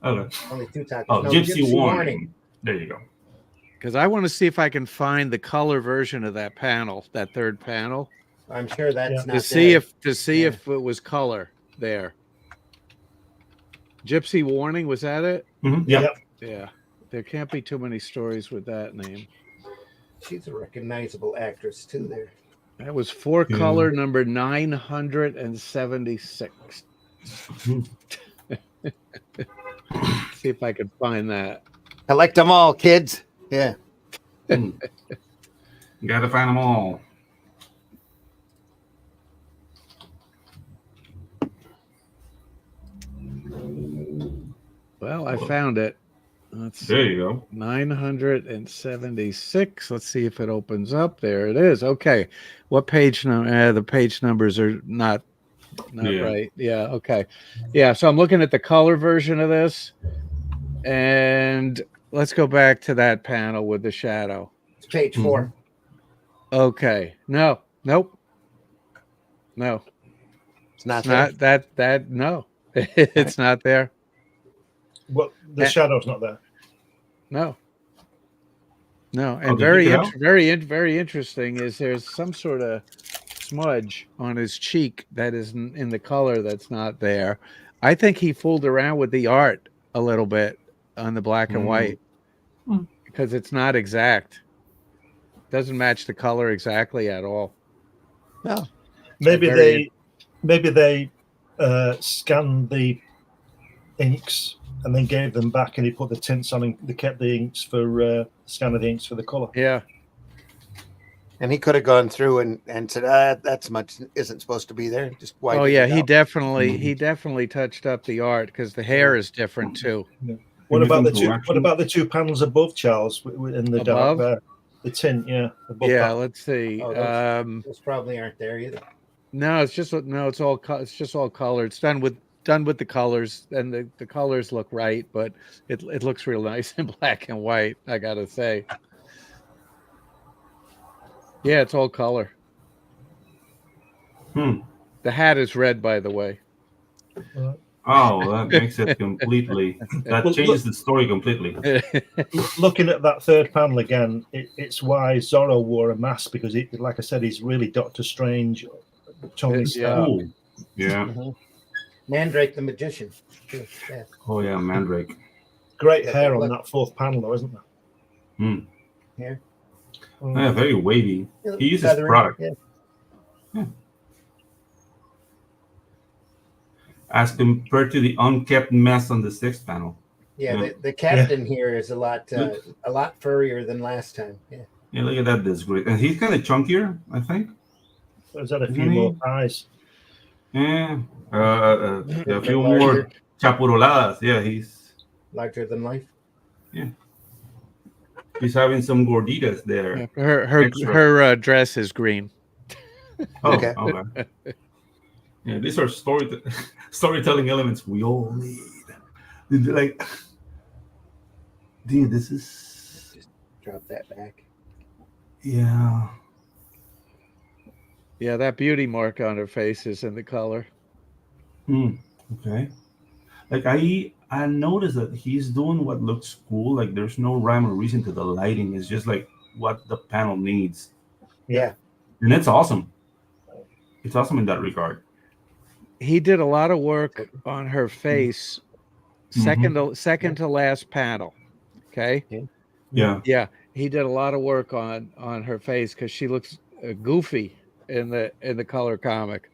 Okay. Only two tacos. Oh, No, Gypsy Warning. There you go. Because I want to see if I can find the color version of that panel, that third panel, I'm sure that's not to see there. if it was color there. Gypsy Warning, was that it? Yeah. Yep. Yeah. There can't be too many stories with that name. She's a recognizable actress too. There. That was four color number 976. See if I can find that. Collect them all, kids. Yeah. You gotta find them all. Well, I found it. Let's see. There you go. 976. Let's see if it opens up. There it is. Okay. What page number? The page numbers are not right. Yeah. Okay. Yeah. So I'm looking at the color version of this, and let's go back to that panel with the shadow. It's page 4. Okay. No. Nope. No. It's not It's there. not that. No. It's not there. Well, the shadow's not there. No. And Oh, did you pick it out? very interesting is there's some sort of smudge on his cheek that is in the color that's not there. I think he fooled around with the art a little bit on the black and white because it's not exact. Doesn't match the color exactly at all. No. Maybe they scanned the inks and then gave them back, and he put the tints on, and they kept the inks for scan of the inks for the color. Yeah. And he could have gone through and said, "That's much isn't supposed to be there." Just wipe Oh it yeah, out. he definitely touched up the art because the hair is different too. What about the Using two? correction. What about the two panels above, Charles, in the Above? dark there? The tint, yeah. Above Yeah, that. let's see. Oh, those probably aren't there either. No, it's just all color. It's done with the colors, and the colors look right, but it looks real nice in black and white, I gotta say. Yeah, it's all color. The hat is red, by the way. Oh, that makes it completely. That Well, changes the story completely. Looking at that third panel again, it's why Zorro wore a mask, because, like I said, he's really Doctor Strange, Tony Yeah. Stark. Ooh. Yeah. Mandrake the magician. Too. Yeah. Oh yeah, Mandrake. Great hair on that fourth panel, though, isn't there? Here. Yeah, very wavy. He uses Feathering, product. Yeah. As compared to the unkept mess on the sixth panel. Yeah, the captain here is a lot furrier than last time. Yeah. Yeah, look at that disgrace. And he's kind of chunkier, I think. There's had a few more eyes. Yeah. A few more chapuroladas. Yeah, he's Larger than life. he's having some gorditas there. Yeah, her dress is green. Oh, Okay. okay. Yeah, these are storytelling elements we all need. Like, dude, this is Just drop that back. yeah. Yeah, that beauty mark on her face is in the color. Okay. Like I noticed that he's doing what looks cool. Like there's no rhyme or reason to the lighting. It's just like what the panel needs, Yeah. and it's awesome. It's awesome in that regard. He did a lot of work on her face, Mm-hmm. second to last panel. Okay. Yeah. Yeah, he did a lot of work on her face because she looks goofy in the color comic,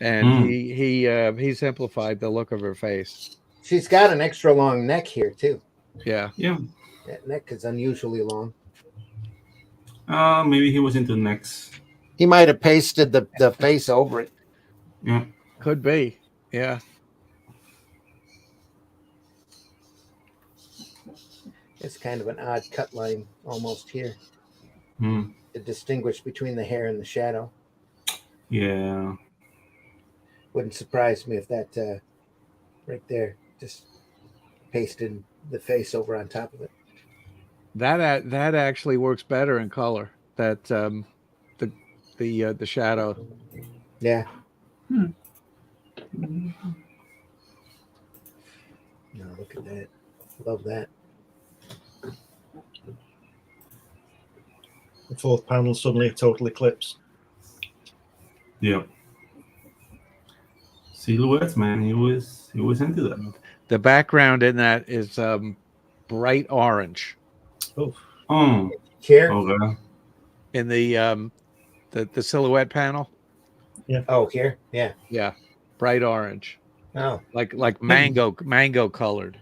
and he simplified the look of her face. She's got an extra long neck here too. Yeah, Yeah. That neck is unusually long. Maybe he was into necks. He might have pasted the face over it. Yeah. could be. Yeah, It's kind of an odd cut line almost here Mm. to distinguish between the hair and the shadow. Yeah. Wouldn't surprise me if that right there just pasted the face over on top of it. that actually works better in color. That the shadow. Yeah. Hmm. No, look at that. Love that. The fourth panel suddenly a total eclipse. Yeah. Silhouettes, man. He was into that. The background in that is bright orange Oh. Here. Okay. in the silhouette panel. Oh, here. Yeah. Yeah, bright orange, Oh. like mango colored.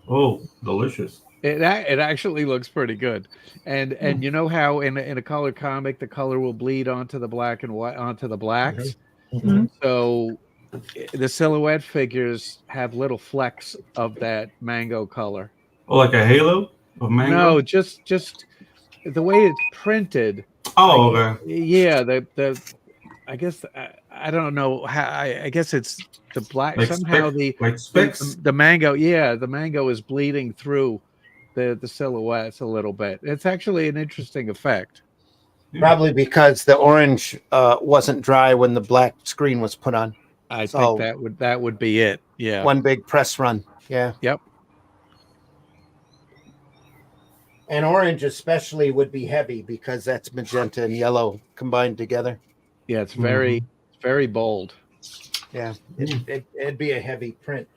Oh, delicious. It actually looks pretty good, and you know how in a color comic the color will bleed onto the black and white onto the blacks. Mm-hmm. So the silhouette figures have little flecks of that mango color. Oh, like a halo of mango? No, just the way it's printed. Oh, okay. Yeah, the I guess I don't know how. I guess it's the black Like somehow like specks. the mango. Yeah, the mango is bleeding through the silhouettes a little bit. It's actually an interesting effect. Probably because the orange wasn't dry when the black screen was put on. I So- think that would be it. Yeah. One big press run. Yeah. Yep. And orange especially would be heavy because that's magenta and yellow combined together. Yeah, it's very bold. Yeah. It'd be a heavy print.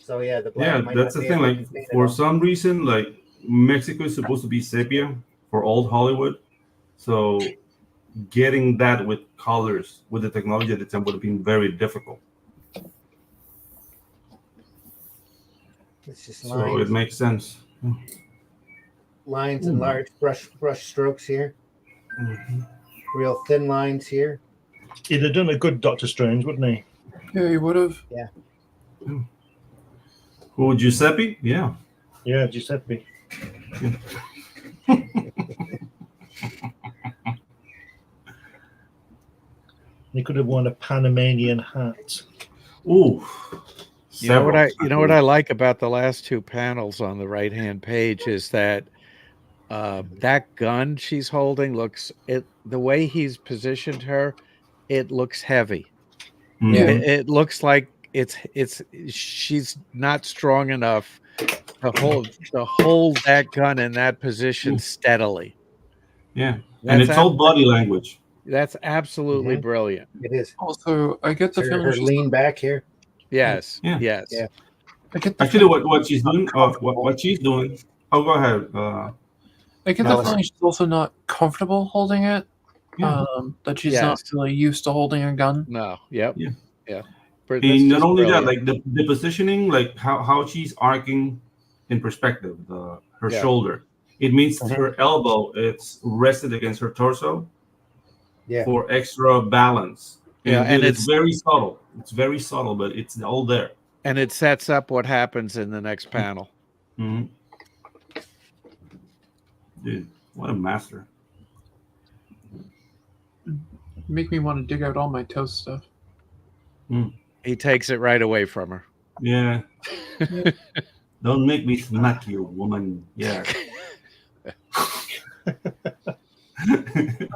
So yeah, the black Yeah, might that's not the be thing. able Like to paint it for all. some reason, like Mexico is supposed to be sepia for old Hollywood, so getting that with colors with the technology at the time would have been very difficult. It's just So lines, it makes sense. lines and large brush strokes here. Mhm. Real thin lines here. He'd have done a good Doctor Strange, wouldn't he? Yeah, you would have. Who, Giuseppe? Yeah. Yeah, Giuseppe. He could have worn a Panamanian hat. Ooh. You know what I like about the last two panels on the right hand page is that that gun she's holding the way he's positioned her, it looks heavy. Mhm. Yeah. It looks like she's not strong enough to hold that gun in that position steadily. Yeah. And it's all body language. That's absolutely brilliant. It is. Also, I get the Her, feeling her she's lean back here. Yes. Yeah. Yes. Yeah. I get the Actually, what she's doing, what she's doing. Oh, go ahead. I get the Allison. feeling she's also not comfortable holding it. Yeah. That she's not Yes. really used to holding a gun. No. Yep. Yeah. Yeah. And not only that, like the positioning, like how she's arcing in perspective, her Yeah. shoulder. It means her elbow it's rested against her torso Yeah. for extra balance. Yeah, and it's it's- very subtle. It's very subtle, but it's all there. and it sets up what happens in the next panel. Mhm. Dude, what a master! Make me want to dig out all my toast stuff. He takes it right away from her. Yeah, Don't make me smack you, woman. Yeah.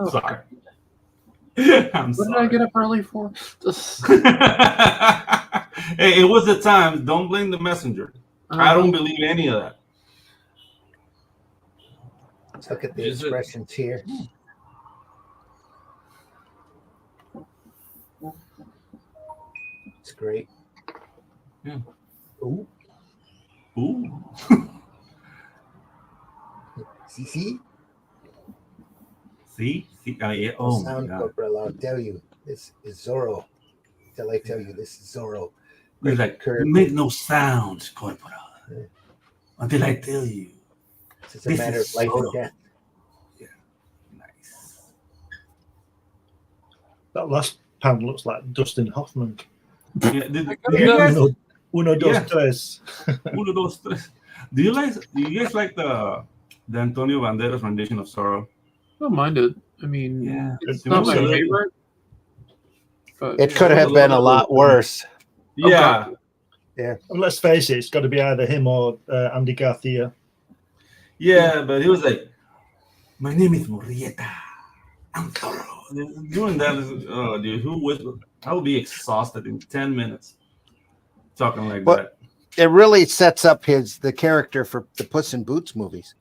Sorry. I'm What did sorry. I get up early for? Hey, it was the time. Don't blame the messenger. I don't believe any of that. Let's look at the Is it- expressions here. It's great. Yeah. Ooh. Ooh. See? See? Yeah. Oh my Sound God. Corporal, I'll tell you, this is Zorro. Till I tell you, this is Zorro. He's like, Curve. make no sound, Corporal, until I tell you. This is a This matter is of life or Zorro. death. Nice. That last panel looks like Dustin Hoffman. Yeah, did you guys? Uno, dos, Yeah. tres. Uno, dos, tres. Do you guys like the Antonio Banderas rendition of Zorro? I don't mind it. I mean, Yeah. it's It not was my a little- favorite. But It yeah. could was have a been a little lot bit- worse. Yeah. And let's face it, it's got to be either him or Andy Garcia. Yeah, but he was like, my name is Murrieta. I'm Zorro. Doing that is, oh, dude, who would? I would be exhausted in 10 minutes talking like What- that. It really sets up the character for the Puss in Boots movies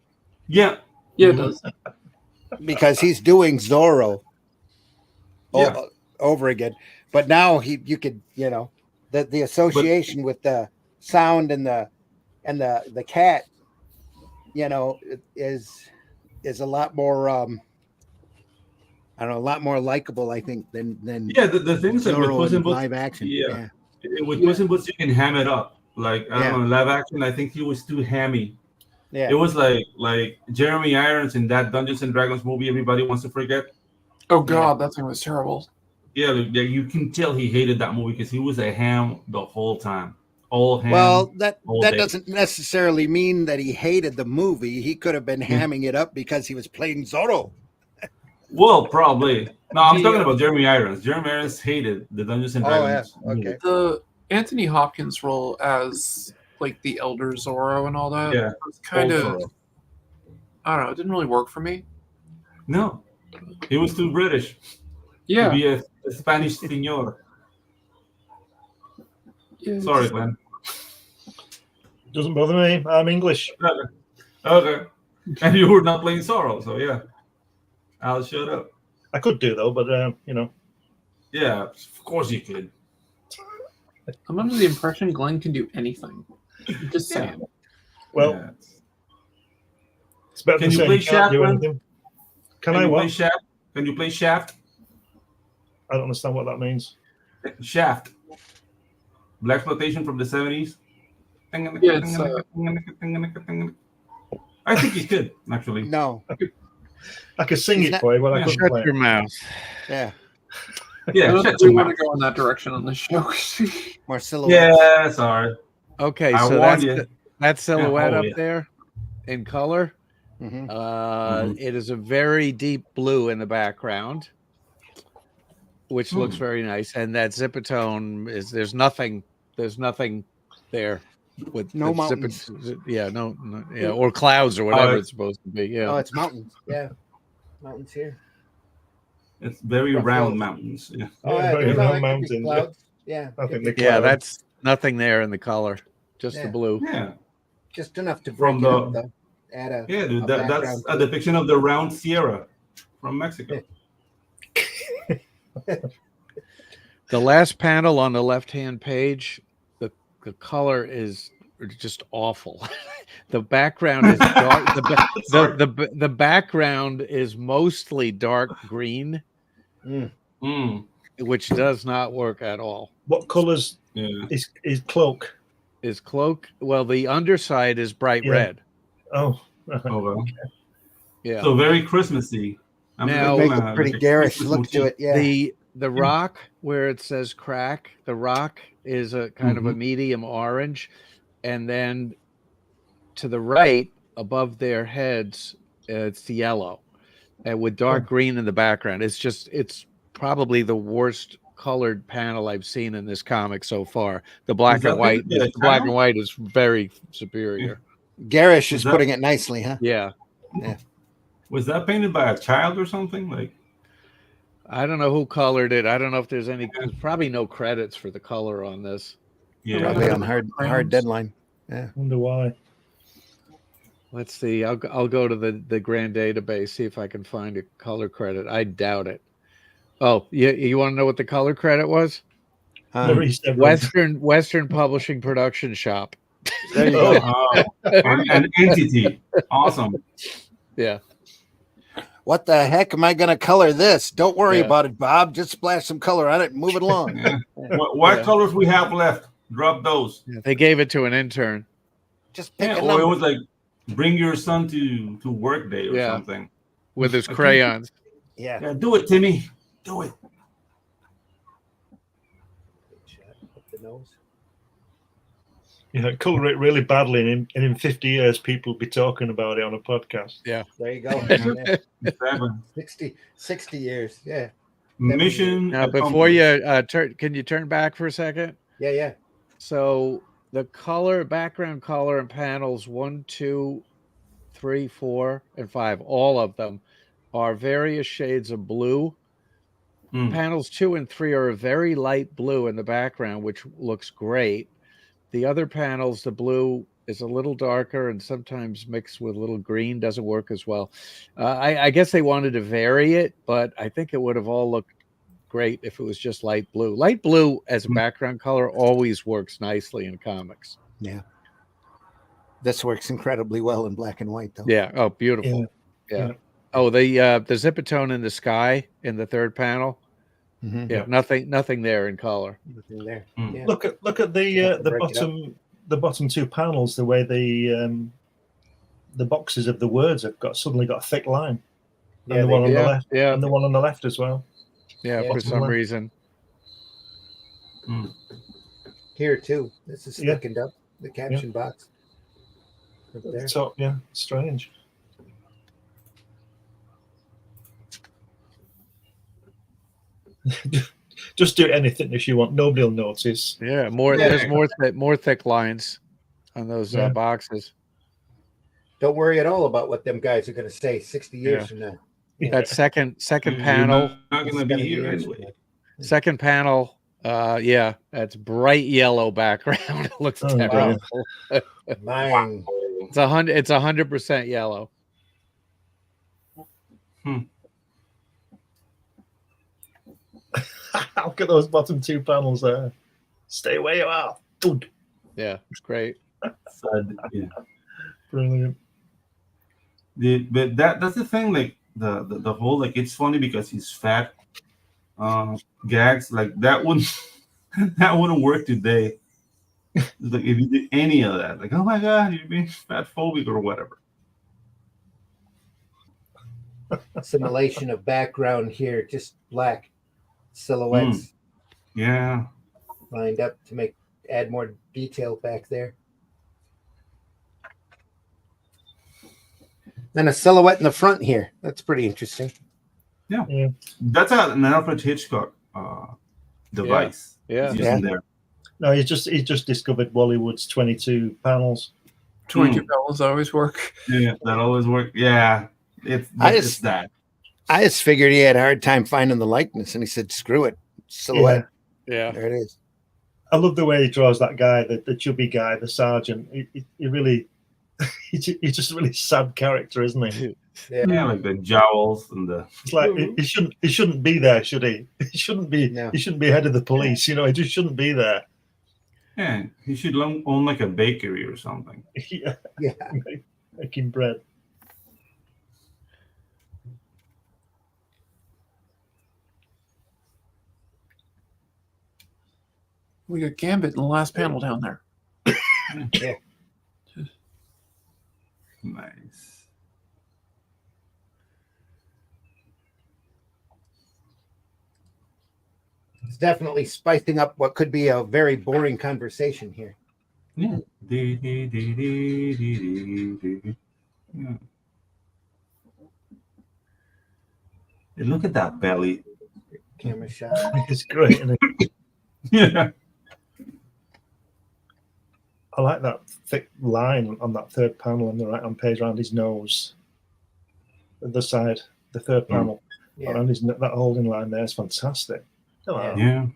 Yeah. Yeah, it does. because he's doing Zorro Yeah. over again. But now you could, the association with the sound and the cat, is a lot more I don't know, a lot more likable, I think, than Yeah, the things that with Zorro Puss in in Boots, live action. yeah. With Puss in Boots, you can ham it up. Like, I don't know, in live action, I think he was too hammy. Yeah. It was like Jeremy Irons in that Dungeons and Dragons movie Everybody Wants to Forget. Oh God, that thing was terrible. Yeah, you can tell he hated that movie because he was a ham the whole time. All ham. Well, that all day. doesn't necessarily mean that he hated the movie. He could have been hamming it up because he was playing Zorro. Well, probably. No, I'm talking about Jeremy Irons. Jeremy Irons hated the Dungeons and Dragons. movie. Okay. The Anthony Hopkins role as like the elder Zorro and all that Yeah. was kind Old of Zorro. I don't know, it didn't really work for me. No, he was too British Yeah. to be a Spanish senor. Yeah, Sorry, Glenn. Doesn't bother me. I'm English. Okay. And you were not playing Zorro, so yeah. I'll shut up. I could do though, but Yeah, of course you could. I'm under the impression Glenn can do anything. Just saying. well, Yeah. it's better Can than you saying play you can't do Shaft, anything. Can I you play what? Shaft? Can you play Shaft? I don't understand what that means. Shaft. Black exploitation from the 70s. Yeah, it's, I think you could, actually. No. I could sing He's it not- for you, but I Yeah, couldn't Shut play your it. mouth. Yeah. Yeah, I don't shut think we your want mouth. to go in that direction on this show. More silhouettes. Yeah, sorry. Okay, I so warned that's you. that silhouette Oh, up yeah. there in color. Mhm. It is a very deep blue in the background, which looks very nice. And that zipatone is there's nothing there with No the mountains. yeah, or clouds or whatever Oh, it's supposed to be. Yeah. Oh, it's mountains. Yeah. Mountains here. It's very Rough round roads. mountains. Yeah. Oh, Yeah, yeah, very no, round it could be mountains. clouds. Yeah. I think could be they Yeah, cloud. that's nothing there in the color, just the Yeah. blue. Yeah. just enough to From break it up, the- though. Add a Yeah, dude. a That's background a to it. depiction of the round Sierra from Mexico. The last panel on the left-hand page, the color is just awful. The background is dark. The background is mostly dark green, Mm. which does not work at all. What colours Yeah. is cloak? His cloak, well, the underside is bright Yeah. red. Oh, Oh, well. Yeah. So very Christmassy. I'm Now- thinking, Make a pretty like a garish Christmas look to motif. it. Yeah. The rock where it says crack, the rock is a kind of a medium orange, and then to the right above their heads, it's yellow, and with dark green in the background. It's probably the worst colored panel I've seen in this comic so far. The black that and white, painted by a the black and child? white is very superior. Garish is Is that- putting it nicely, huh? Yeah. Was that painted by a child or something? Like, I don't know who colored it. I don't know if there's there's probably no credits for the color on this. yeah. Probably on hard Crayons. deadline. Yeah. Wonder why. Let's see. I'll go to the grand database, see if I can find a color credit. I doubt it. Oh, you want to know what the color credit was? Maurice Evans. Western Publishing Production Shop. There you Oh. go. An entity. Awesome. Yeah. What the heck am I going to color this? Don't worry Yeah. about it, Bob. Just splash some color on it and move it along. Yeah. What Yeah. colors we have left? Drop those. They gave it to an intern. Just pick Yeah, a or it number. was like bring your son to work day or Yeah. something. With his Okay. crayons. Yeah. Yeah, do it, Timmy. Do it. The nose. Yeah, color it really badly, and in 50 years, people will be talking about it on a podcast. There you go. Yeah. Yeah. 60 years. Yeah. Mission. Now, before you turn, can you turn back for a second? Yeah. So the color, background color and panels 1, 2, 3, 4, and 5, all of them are various shades of blue. Mm. Panels 2 and 3 are a very light blue in the background, which looks great. The other panels, the blue is a little darker and sometimes mixed with a little green, doesn't work as well. I guess they wanted to vary it, but I think it would have all looked great if it was just light blue. Light blue as a background color always works nicely in comics. Yeah. This works incredibly well in black and white, though. Yeah. Oh, beautiful. Yeah. Yeah. Oh, the Zipatone in the sky in the third panel. Mhm. Yeah. Nothing there in color. Nothing there. Mm. Yeah. Look at Have the to break it up. bottom two panels. The way the boxes of the words have suddenly got a thick line, and the one on the Yeah. left, Yeah. and the one on the left as well. Yeah. Yeah. For some reason. Mm. Here, too. This is Yeah. thickened up. The caption box. Up there. So yeah, strange. Just do anything if you want. Nobody will notice. Yeah. Yeah. There's more thick lines on those Yeah. boxes. Don't worry at all about what them guys are going to say 60 years Yeah. from now. That second You're panel. not It's gonna be gonna be here years anyway. from now. Second panel, yeah, that's bright yellow background. It looks Oh, terrible. Mine. It's 100% yellow. Look at those bottom two panels there. Stay where you are. Good. Yeah, it's great. Yeah. Brilliant. But that's the thing. Like the whole, like, it's funny because he's fat. Gags like that wouldn't that wouldn't work today. Like if you did any of that, like, oh my god, you're being fat phobic or whatever. Simulation of background here, just black silhouettes Yeah. lined up to add more detail back there. Then a silhouette in the front here. That's pretty interesting. That's an Alfred Hitchcock device. Yeah. He's using there. No, he's just discovered Bollywood's 22 panels. 22 bells always work. Yeah, that always works. Yeah, it's that. I just figured he had a hard time finding the likeness, and he said, "Screw it, silhouette." Yeah. There it is. I love the way he draws that guy, the chubby guy, the sergeant. He really, he's just a really sad character, isn't he? Yeah, like the jowls and the. It's like he shouldn't be there, should he? He shouldn't be. No. He shouldn't be head of the police. You know, he just shouldn't be there. Yeah, he should own like a bakery or something. Yeah, Yeah. making bread. We got Gambit in the last panel down there. Nice. It's definitely spicing up what could be a very boring conversation here. Yeah. Yeah. And look at that belly. camera shot. It's great, isn't it? Yeah. I like that thick line on that third panel on the right-hand page around his nose. The side, the third panel, around his that holding line there is fantastic. Come on. Yeah.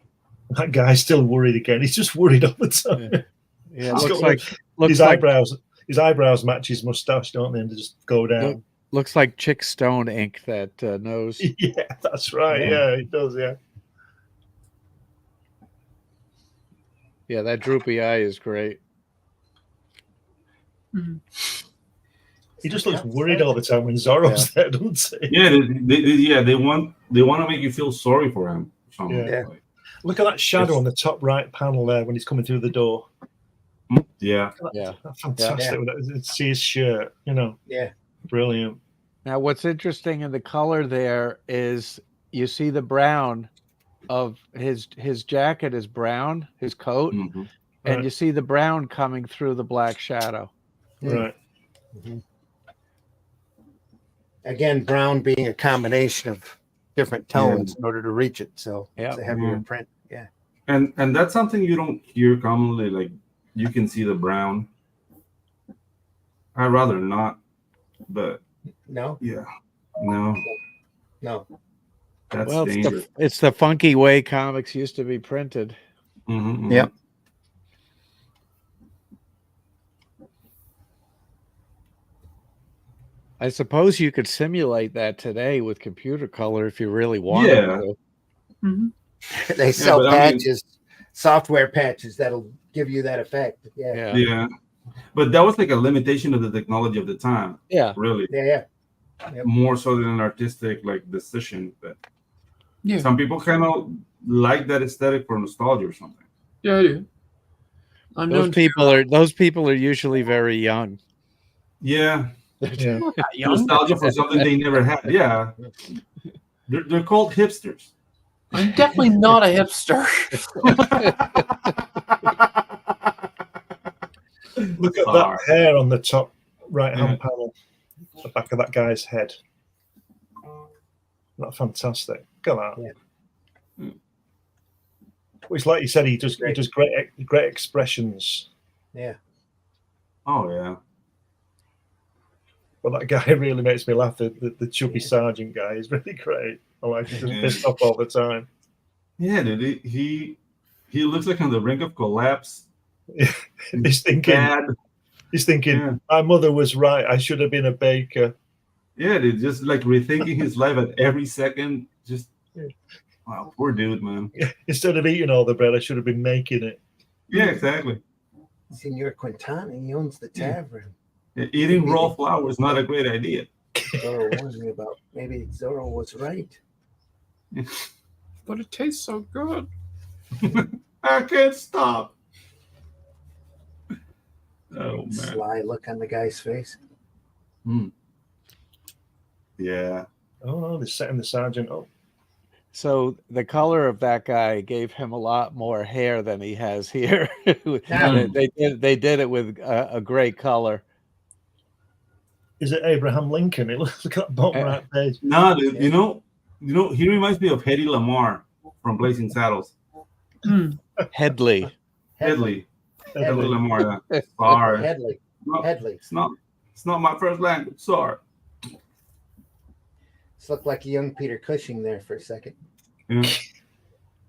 That guy's still worried again. He's just worried all the time. Yeah, He's looks got like his eyebrows. His eyebrows match his mustache, don't they? And they just go down. looks like Chick Stone ink that nose. Yeah, that's right. Yeah. Yeah, it does. Yeah. Yeah, that droopy eye is great. He just looks worried all the time when Zorro's there, doesn't he? Yeah, they want to make you feel sorry for him. Yeah. Look at that shadow on the top right panel there when he's coming through the door. Yeah. Yeah. That's fantastic. See his shirt, you know. Yeah. Brilliant. Now, what's interesting in the color there is you see the brown of his jacket is brown, his coat, Mm-hmm. and Right. you see the brown coming through the black shadow. Right. Mm-hmm. Again, brown being a combination of different tones in order to reach it. So it's a heavier print. Yeah. And that's something you don't hear commonly. Like you can see the brown. I'd rather not, but No. yeah, no, that's Well, dangerous. it's the funky way comics used to be printed. Mm-hmm. Yep. I suppose you could simulate that today with computer color if you really wanted Yeah. to. Mm-hmm. They sell but I mean- patches, software patches that'll give you that effect. Yeah. Yeah. Yeah, but that was like a limitation of the technology of the time. Yeah. Really, Yeah. Yep. more so than an artistic like decision. But Yeah. some people kind of like that aesthetic for nostalgia or something. Yeah, I do. I'm Those known people are usually very young. Yeah, Yeah. nostalgia for something they never had. Yeah, they're called hipsters. I'm definitely not a hipster. Look at Sorry. that hair on the top right-hand panel, the back of that guy's head. That's fantastic. Look at that. Yeah. Well, it's like you said, he does great expressions. Yeah. Oh yeah. But that guy really makes me laugh. The chubby sergeant guy is really great. I like he's just pissed off all the time. Yeah, dude. He looks like on the brink of collapse. He's thinking, Bad. yeah. My mother was right. I should have been a baker. Yeah, dude. Just like rethinking his life at every second. Just wow, poor dude, man. Instead of eating all the bread, I should have been making it. Yeah, exactly. Senor Quintana, he owns the tavern. Yeah, eating raw flour is not a great idea. Zorro warned me about. Maybe Zorro was right. But it tastes so good. I can't stop. Oh man. Sly look on the guy's face. Yeah. Oh no, they're setting the sergeant up. So the color of that guy gave him a lot more hair than he has here. Yeah. They did it with a gray color. Is it Abraham Lincoln? Look at that bottom right page. Nah, dude. You know, he reminds me of Hedy Lamarr from Blazing Saddles. Headley. Headley Headley. Lamarr. Yeah. Sorry. Headley. No, Headley. It's not my first language. Sorry. This looked like a young Peter Cushing there for a second. Yeah.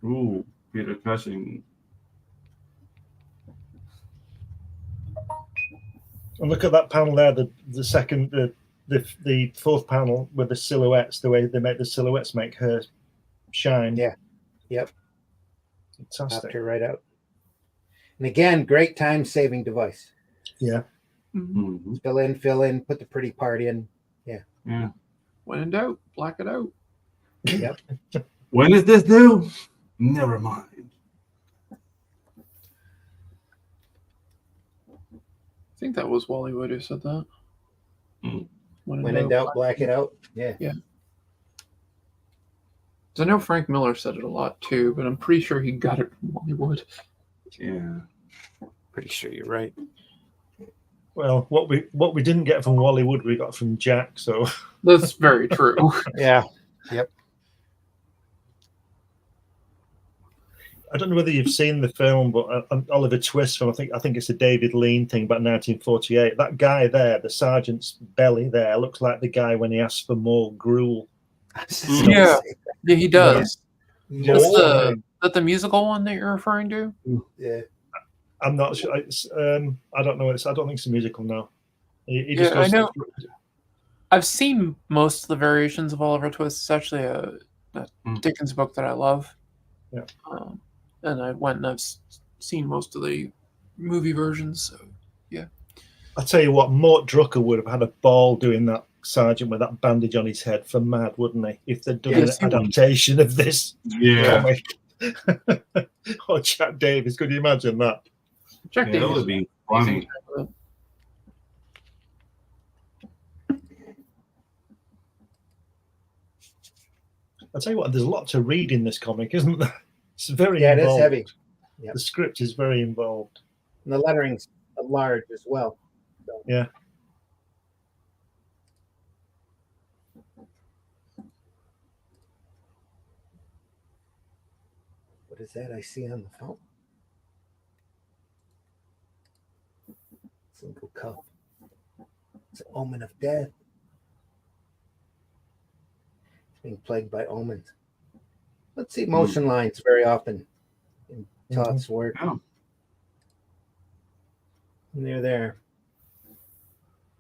Ooh, Peter Cushing. And look at that panel there, the second, the fourth panel with the silhouettes, the way they make the silhouettes make her shine. Yeah. Yep. Popped Fantastic. her right out. And again, great time-saving device. Yeah. Mm-hmm. Fill in, put the pretty part in. Yeah. When in doubt, black it out. Yep. When is this due? Never mind. I think that was Wally Wood who said that. When in doubt, black it out. Yeah. Yeah. 'Cause I know Frank Miller said it a lot too, but I'm pretty sure he got it from Wally Wood. Yeah. Pretty sure you're right. Well, what we didn't get from Wally Wood, we got from Jack. So That's very true. Yeah. Yep. I don't know whether you've seen the film, but Oliver Twist film. I think it's a David Lean thing about 1948. That guy there, the sergeant's belly there, looks like the guy when he asks for more gruel. Yeah, he does. Yeah. Is that the musical one that you're referring to? Yeah. I'm not sure. I don't know. I don't think it's a musical now. He Yeah, just goes, I know. I've seen most of the variations of Oliver Twist. It's actually a Dickens book that I love. Yeah. And I went and I've seen most of the movie versions. So, yeah. I'll tell you what, Mort Drucker would have had a ball doing that sergeant with that bandage on his head for mad, wouldn't he? If they'd done an adaptation of this comic. Or Jack Davis, could you imagine that? Jack Davis that would be funny. I'll tell you what, there's a lot to read in this comic, isn't there? It's very Yeah, involved. it is heavy. Yep. The script is very involved. And the lettering's large as well. So. Yeah. What is that I see on the phone? Single cup. It's an omen of death. It's being plagued by omens. Let's see motion lines very often in Toth's work. Yeah. And they're there.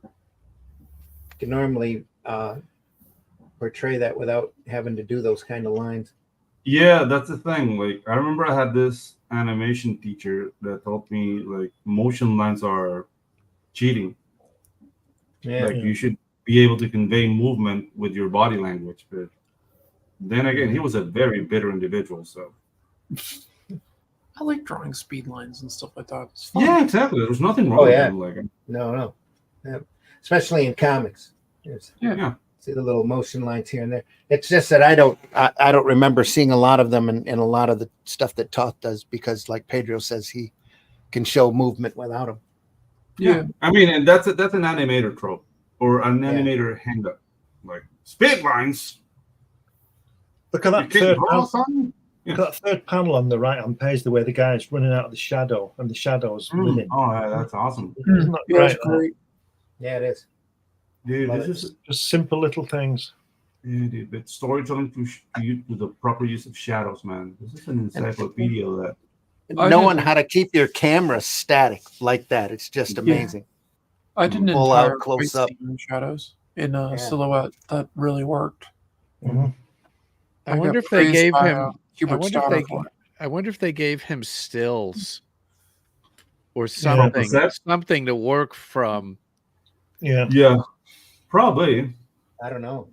You can normally portray that without having to do those kind of lines. Yeah, that's the thing. Like, I remember I had this animation teacher that told me like motion lines are cheating. Yeah. Like you should be able to convey movement with your body language. But then again, he was a very bitter individual. So I like drawing speed lines and stuff like that. It's fun. yeah, exactly. There's nothing wrong with him. Like, No. Yeah. Especially in comics. yeah. See the little motion lines here and there. It's just that I don't remember seeing a lot of them in a lot of the stuff that Toth does because, like Pedro says, he can show movement without them. Yeah. I mean, and that's an animator trope or an animator hang-up. Like speed lines. Look at that third panel. Look at that third panel on the right-hand page, the way the guy's running out of the shadow and the shadow's with him. Oh, yeah, that's awesome. Isn't that great? Yeah, it is. Dude, this is just simple little things. Yeah, dude, but storytelling to the proper use of shadows, man. This is an encyclopedia of that. Knowing how to keep your camera static like that, it's just amazing. I did an Pull entire out close fight up scene in shadows in silhouette that really worked. I wonder if they gave him. I wonder if they gave him stills or something to work from. Yeah, probably. I don't know.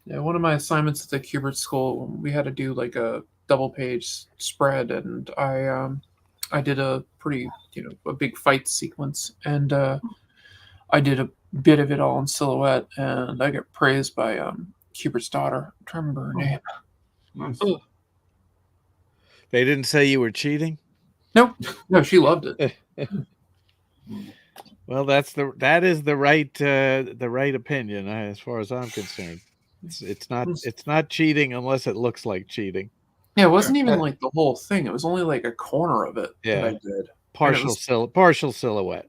Yeah, one of my assignments at the Kubert School, we had to do like a double-page spread, and I did a pretty, a big fight sequence, and I did a bit of it all in silhouette, and I got praised by Kubert's daughter. I'm trying to remember her name. Nice. They didn't say you were cheating? No, she loved it. Well, that is the right opinion as far as I'm concerned. It's not cheating unless it looks like cheating. Yeah, it wasn't even like the whole thing. It was only like a corner of it that I did. Partial silhouette.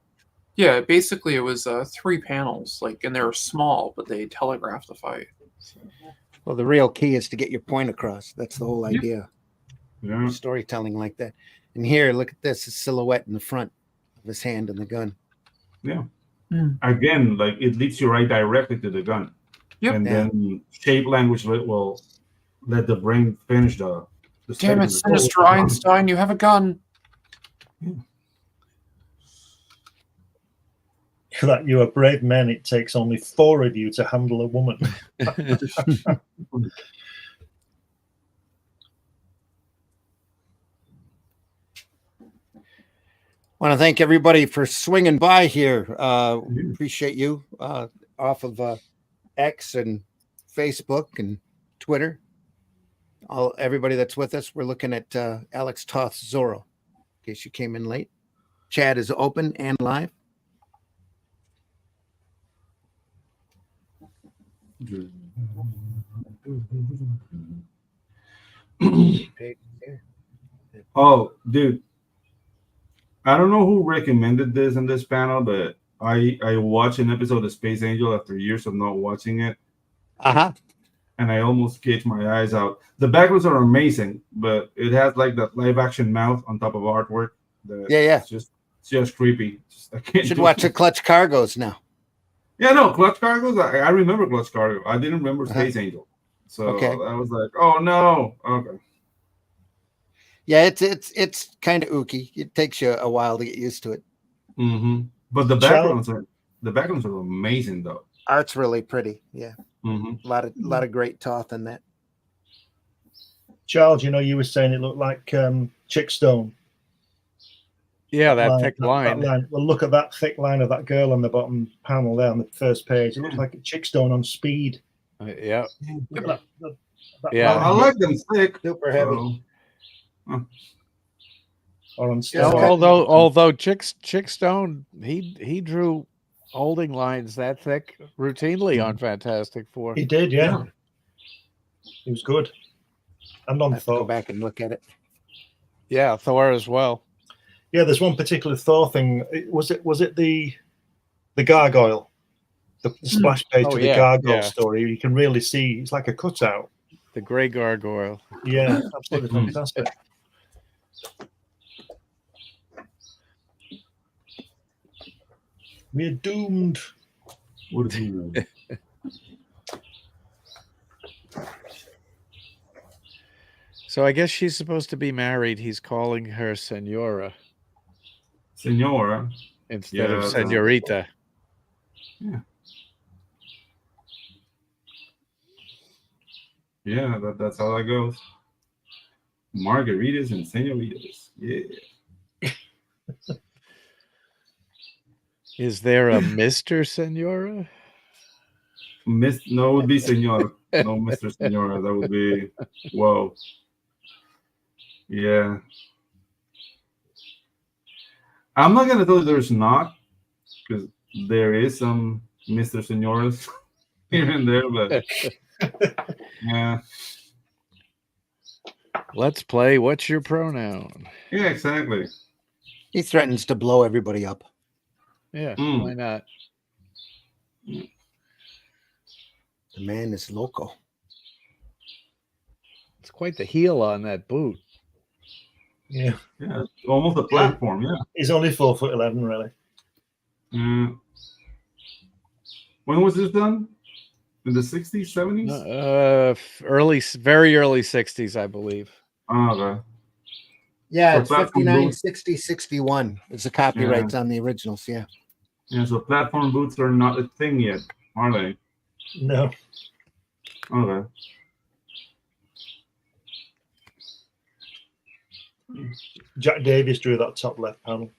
Yeah, basically it was 3 panels, and they were small, but they telegraphed the fight. Well, the real key is to get your point across. That's the whole idea. Yeah. Storytelling like that. And here, look at this, a silhouette in the front of his hand and the gun. Yeah. Again, like it leads you right directly to the gun. Yep. And then shape language will let the brain finish the Damn it, Sinister Einstein, you have a gun. That you are brave men, it takes only 4 of you to handle a woman. Want to thank everybody for swinging by here. Appreciate you off of X and Facebook and Twitter. Everybody that's with us, we're looking at Alex Toth's Zorro, in case you came in late. Chat is open and live. Page here. Oh, dude. I don't know who recommended this in this panel, but I watched an episode of Space Angel after years of not watching it, and I almost gave my eyes out. The backgrounds are amazing, but it has like that live action mouth on top of artwork. That Yeah. It's just creepy. I You can't should do watch it. the Clutch Cargos now. Yeah, no, Clutch Cargos. I remember Clutch Cargo. I didn't remember Space Angel. So Okay. I was like, oh no. Okay. Yeah, it's kind of ooky. It takes you a while to get used to it. Mm-hmm. But the backgrounds are amazing though. Art's really pretty. Yeah, Mm-hmm. a lot of great Toth in that. Charles, you were saying it looked like Chickstone. Yeah, that thick line. Well, look at that thick line of that girl on the bottom panel there on the first page. It looks like a Chickstone on speed. Yeah. Look at that Yeah. I like them thick. Super heavy. So, or on Yeah, steroids. Although Chickstone, he drew holding lines that thick routinely on Fantastic Four. He did, yeah. He was good. And on I have to go Thor. back and look at it. Yeah, Thor as well. Yeah, there's one particular Thor thing. Was it the gargoyle? The splash page Oh, of the yeah, gargoyle yeah. story. You can really see it's like a cutout. The Gray Gargoyle. Yeah, absolutely fantastic. We're doomed. what is he doing? So I guess she's supposed to be married. He's calling her Senora Senora. instead Yeah, of that's Senorita. Yeah, that's how that goes. Margaritas and senoritas. Yeah. Is there a Mr. Senora? No, it would be senor. No, Mr. Senora. That would be whoa. Yeah. I'm not gonna tell you there's not, because there is some Mr. Senoras here and there, but yeah. Let's play What's Your Pronoun? Yeah, exactly. He threatens to blow everybody up. Yeah, Mm. why not? The man is loco. It's quite the heel on that boot. Yeah, Yeah, it's almost a platform, yeah. he's only 4'11", really. Yeah. When was this done? In the 60s, 70s? Very early 60s, I believe. Oh, okay. Yeah, For it's platform 59, boots. 60, 61. It's the copyrights on the originals. Yeah. Yeah, so platform boots are not a thing yet, are they? No, Okay. Jack Davis drew that top left panel.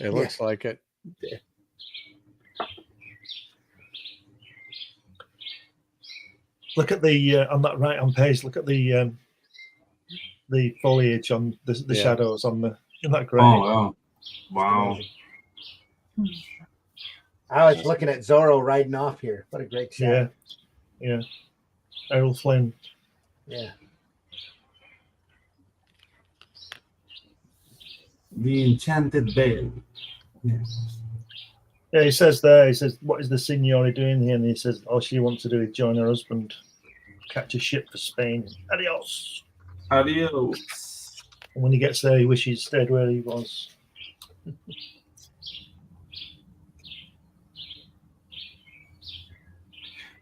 It looks like it. Look at the on that right hand page. Look at the foliage on the Yeah. shadows on the. Isn't that great? Oh, wow. I was looking at Zorro riding off here. What a great shot. Yeah, yeah. Errol Flynn. Yeah. The Enchanted Veil. Yeah. Yeah, he says there. He says, "What is the Signora doing here?" And he says, "All she wants to do is join her husband, catch a ship for Spain. Adios." Adios. And when he gets there, he wishes he stayed where he was.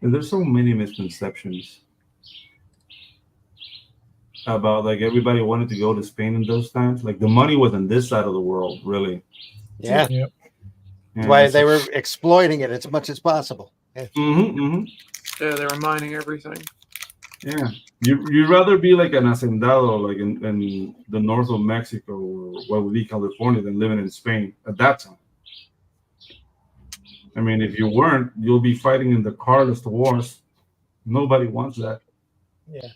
And there's so many misconceptions about, like, everybody wanted to go to Spain in those times. Like, the money was on this side of the world, really. Yeah. Yeah. That's why they were exploiting it as much as possible. Yeah, they were mining everything. Yeah. You'd rather be like an hacendado, like in the north of Mexico, or what would be California, than living in Spain at that time. I mean, if you weren't, you'll be fighting in the Carlist Wars. Nobody wants that. Yeah.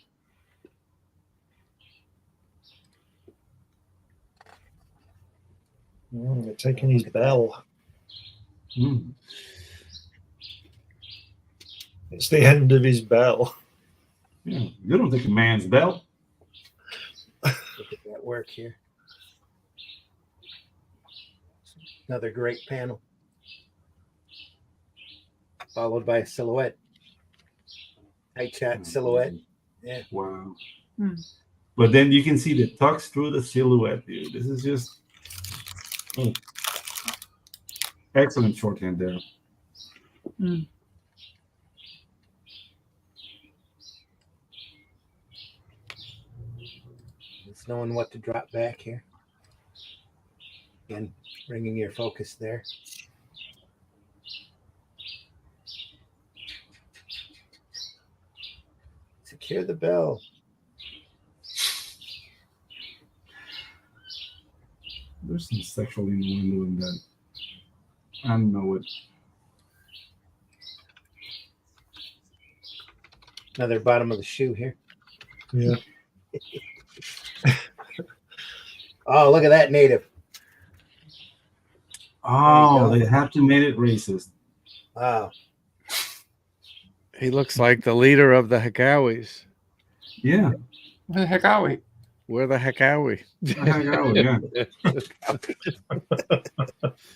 They're taking his bell. Mm. It's the end of his bell. Yeah. You don't take a man's belt. At work here. Another great panel. Followed by a silhouette. Tight shot silhouette. Yeah. Wow. Hmm. But then you can see the tux through the silhouette, dude. This is just excellent shorthand there. Hmm. It's knowing what to drop back here. Again, bringing your focus there. Secure the bell. There's some sexual innuendo in that. I know it. Another bottom of the shoe here. Yeah. Oh, look at that native. Oh, go. they have to make it racist. Wow. He looks like the leader of the Hekawis. Yeah. Where the heck are we? Where the heck are we? Yeah.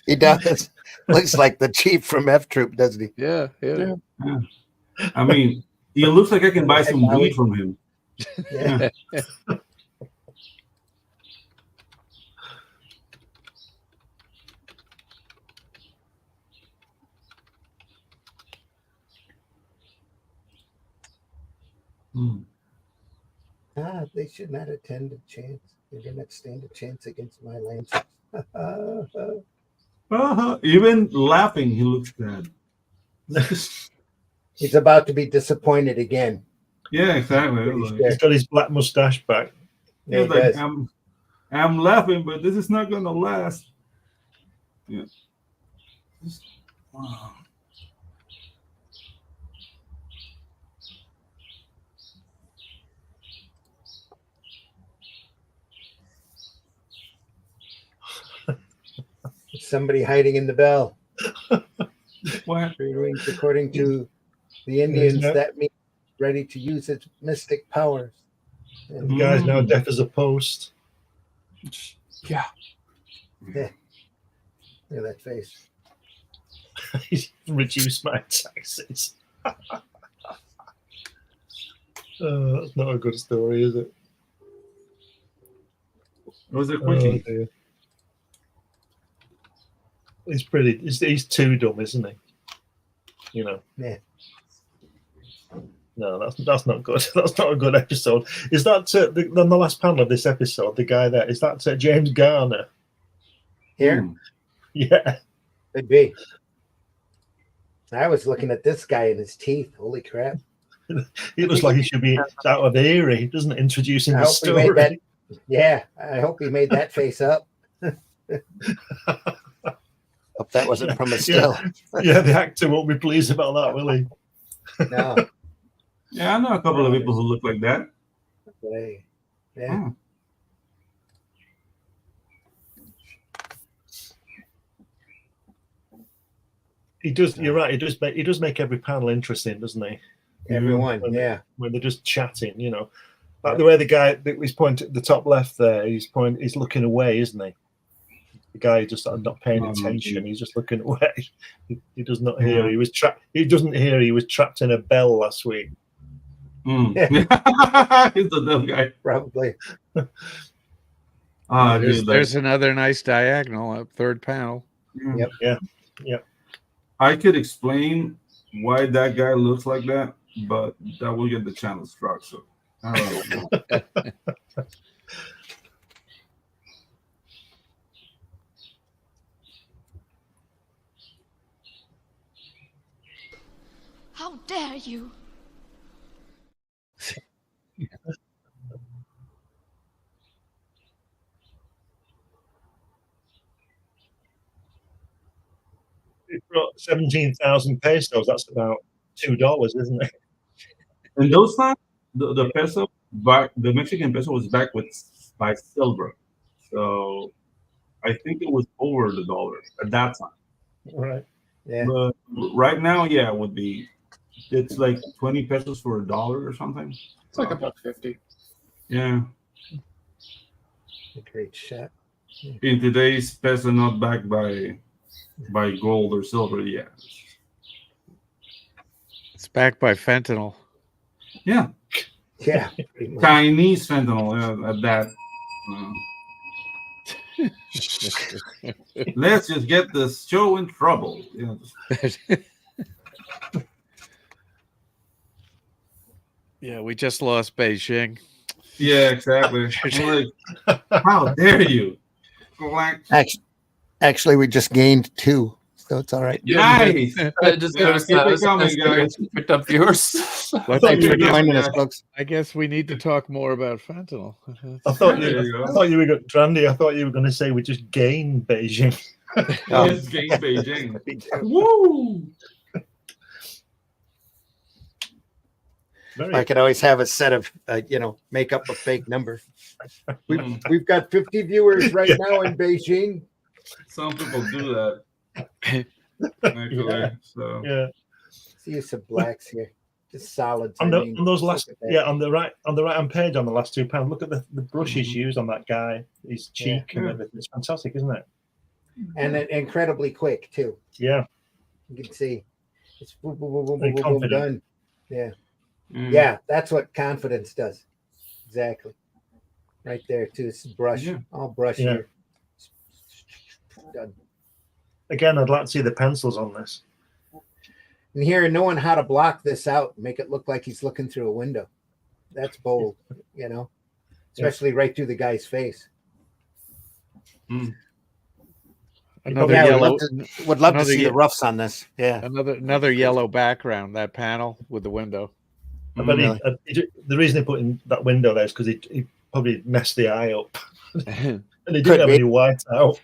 He does. Looks like the chief from F Troop, doesn't he? Yeah. I mean, it looks like I can buy some weed from him. Yeah. They should not attend a chance. They do not stand a chance against my lancers. Even laughing, he looks bad. He's about to be disappointed again. Yeah, exactly. He's got his black mustache back. Yeah, he Like, does. I'm laughing, but this is not gonna last. Yeah. Wow. Somebody hiding in the bell. What? According to the Indians, Yeah. that means ready to use its mystic powers. And The guy's now deaf as a post. Yeah. look at that face. He's reduced my taxes. That's not a good story, is it? It was a Oh, quickie. dear. He's too dumb, isn't he? You know. Yeah. No, that's not good. That's not a good episode. Is that on the last panel of this episode? The guy there, is that James Garner? Here, Yeah. could be. I was looking at this guy and his teeth. Holy crap. It looks like he should be out of Erie, doesn't it? Introducing I the hope he made story. that. Yeah, I hope he made that face up. Hope that wasn't from a still. Yeah, the actor won't be pleased about that, will he? No. Yeah, I know a couple of people who look like that. Hey, yeah. He does. You're right. He does make every panel interesting, doesn't he? Everyone, yeah. When they're just chatting, you know, like the way the guy that was pointing at the top left there, he's looking away, isn't he? The guy just not paying attention. He's just looking away. He does not hear. He was trapped. He doesn't hear. He was trapped in a bell last week. He's the dumb guy. Probably. There's another nice diagonal up third panel. Yep. Yeah. I could explain why that guy looks like that, but that will get the channel struck. So I don't know. How dare you? He brought 17,000 pesos. That's about $2, isn't it? In those times, the peso, the Mexican peso was backed by silver, so I think it was over the dollar at that time. Right. Yeah. But right now, yeah, it would be. It's like 20 pesos for $1 or something. It's like $1.50. Yeah. A great shot. In today's pests are not backed by gold or silver yet. It's backed by fentanyl. Yeah, Yeah. pretty much. Chinese fentanyl at that. Let's just get this show in trouble. Yeah, we just lost Beijing. Yeah, exactly. I'm like, how dare you? Like, Actually, we just gained 2, so it's all right. nice. I just Yeah, noticed keep that it as coming, guys. we picked up viewers. Let's Thanks for see. joining us, folks. I guess we need to talk more about fentanyl. I thought There you go. you were going, Randy. I thought you were going to say we just gained Beijing. Let's gain Beijing. Woo! Very I could always have a set of, make up a fake number. We've got 50 viewers right now in Beijing. Some people do that. Actually, Yeah. so yeah. See some blacks here, just solids. On, I mean, on those last, look at that. yeah, on the right hand page on the last £2. Look at the brush he's used on that guy, his cheek and Yeah. everything. It's fantastic, isn't it? And then incredibly quick too. Yeah. You can see it's boom, boom, boom, boom, Very boom, boom, confident. done. Yeah, mm. yeah, that's what confidence does. Exactly, right there too. This is brush, Yeah. all brush Yeah. here. Done. Again, I'd like to see the pencils on this. And here, knowing how to block this out, make it look like he's looking through a window. That's bold, especially right through the guy's face. Another Yeah, yellow, would love to another see ye- the roughs on this. Yeah, another yellow background. That panel with the window. But Really? the reason he put in that window there is because he probably messed the eye up. And he Could didn't have be. any white out.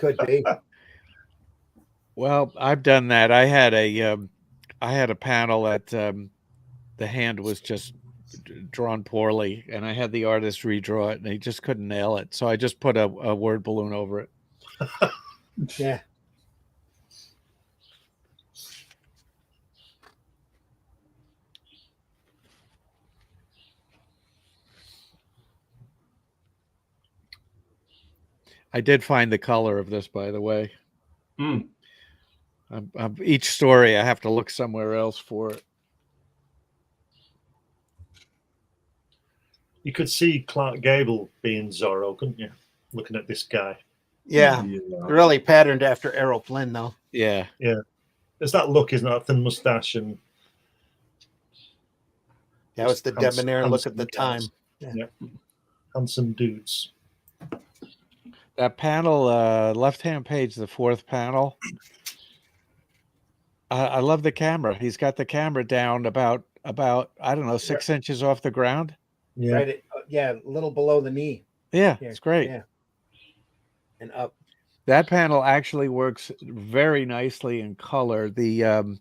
could be. Well, I've done that. I had a panel that the hand was just drawn poorly, and I had the artist redraw it, and he just couldn't nail it. So I just put a word balloon over it. Yeah. I did find the color of this, by the way. Mm. Each story, I have to look somewhere else for it. You could see Clark Gable being Zorro, couldn't you? Looking at this guy. Yeah, Yeah. really patterned after Errol Flynn, though. Yeah. There's that look, isn't it? A thin mustache and That was the Handsome- debonair look at the time. handsome handsome dudes. That panel, left-hand page, the fourth panel. I love the camera. He's got the camera down about I don't know, 6 inches off the ground. Yeah. Right, a little below the knee. Yeah, Here, it's great. Yeah, and up. That panel actually works very nicely in color. The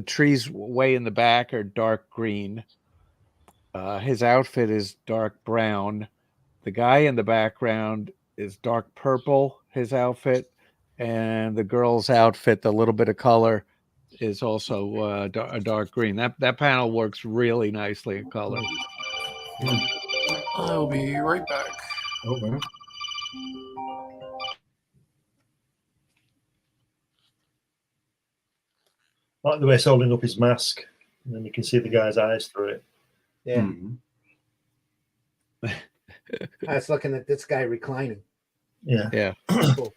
trees way in the back are dark green. His outfit is dark brown. The guy in the background is dark purple, his outfit, and the girl's outfit, the little bit of color, is also a dark green. That panel works really nicely in color. I'll be right back. Okay. I like the way he's holding up his mask, and then you can see the guy's eyes through it. Yeah, Mhm. I was looking at this guy reclining Yeah. cool.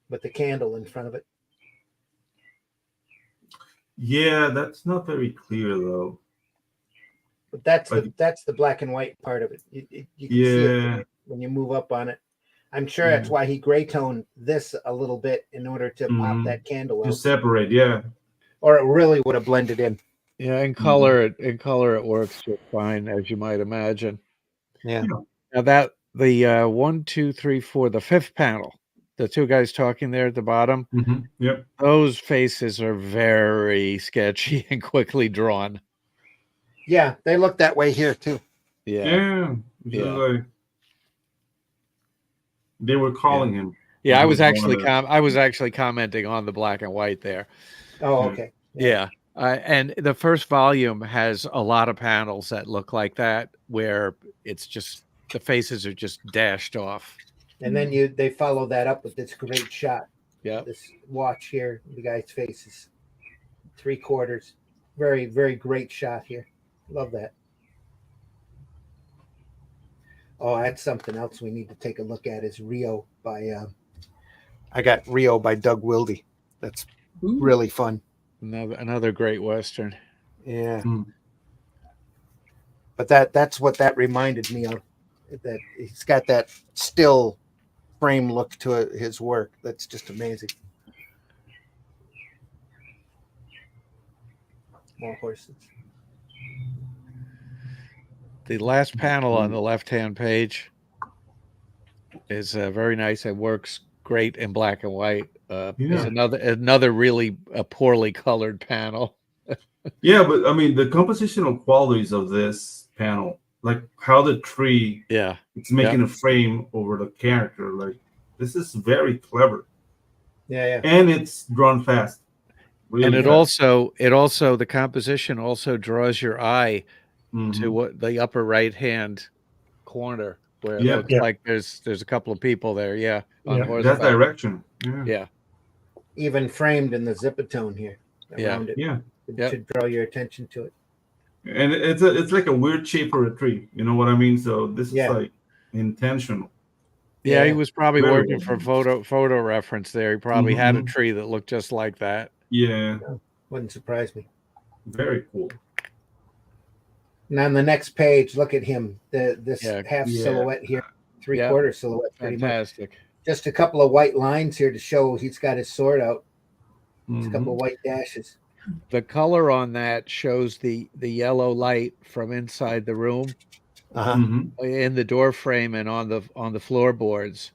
With the candle in front of it. Yeah, that's not very clear though. But that's But- that's the black and white part of it. You can see it Yeah. when you move up on it. I'm sure that's why he gray toned this a little bit in order to pop Mhm. that candle To out, separate, yeah. or it really would have blended in. Yeah, in color, it works just fine, as you might imagine. Yeah. Now that the 1, 2, 3, 4, the fifth panel, the two guys talking there at the bottom, Yep. those faces are very sketchy and quickly drawn. Yeah, they look that way here too. Yeah. Yeah. Yeah. Like, they were calling him. Yeah, I was One actually of commenting on the black and white there. Oh, Yeah. okay. Yeah. And the first volume has a lot of panels that look like that, where it's just the faces are just dashed off. And then they follow that up with this great shot. Yeah. This watch here, the guy's face is 3/4. Very, very great shot here. Love that. Oh, that's something else we need to take a look at is Rio by I got Rio by Doug Wilde. That's really fun. Another great Western. Yeah. But that's what that reminded me of. That he's got that still frame look to his work. That's just amazing. More horses. The last panel on the left-hand page is very nice. It works great in black and white. It's another really poorly colored panel. Yeah, but I mean the compositional qualities of this panel, like how the tree, it's making a frame over the character. Like this is very clever. Yeah. And it's drawn fast. Really and it fast. also the composition also draws your eye to what the upper right hand corner where it looks like there's a couple of people there. Yeah. On horseback. That direction. Yeah. Even framed in the zipatone here. Around it. Yeah. To draw your attention to it. And it's like a weird shape for a tree. You know what I mean? So this is like intentional. Yeah, he was probably working for photo reference there. He probably had a tree that looked just like that. Yeah. Wouldn't surprise me. Very cool. And on the next page, look at him. This half silhouette here, 3/4 silhouette. Fantastic. Just a couple of white lines here to show he's got his sword out. Just a couple of white dashes. The color on that shows the yellow light from inside the room in the door frame and on the floorboards,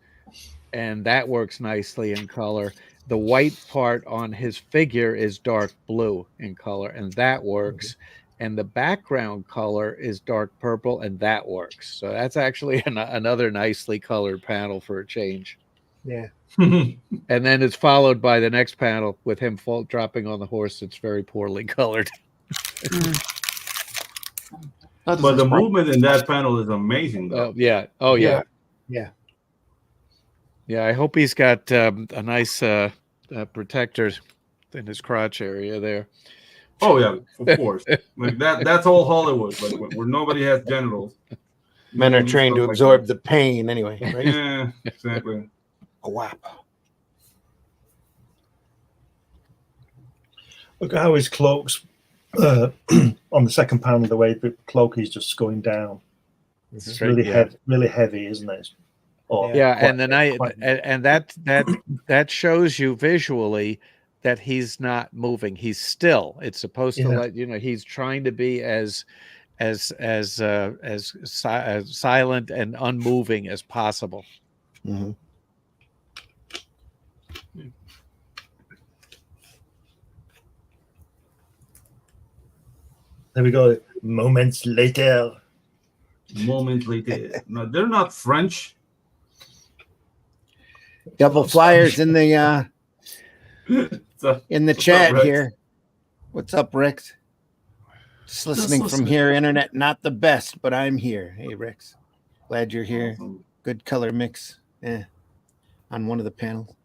and that works nicely in color. The white part on his figure is dark blue in color, and that works. And the background color is dark purple, and that works. So that's actually another nicely colored panel for a change. Yeah. And then it's followed by the next panel with him dropping on the horse. It's very poorly colored. But the movement in that panel is amazing, though. Yeah. Oh, yeah. Yeah, I hope he's got a nice protector in his crotch area there. Oh, yeah, of course. Like that's all Hollywood, like where nobody has genitals. Men are trained to absorb the pain anyway, right? Yeah, exactly. A whap. Look at how his cloak's on the second panel, the way the cloak is just going down. It's really heavy, isn't it? And that shows you visually that he's not moving. He's still. It's supposed to let you know he's trying to be as silent and unmoving as possible. Mm-hmm. There we go. Moments later. Moments later. No, they're not French. Double flyers in the chat here. What's up, Rex? Just listening from here. Internet not the best, but I'm here. Hey, Rex. Glad you're here. Awesome. Good color mix. On one of the panels.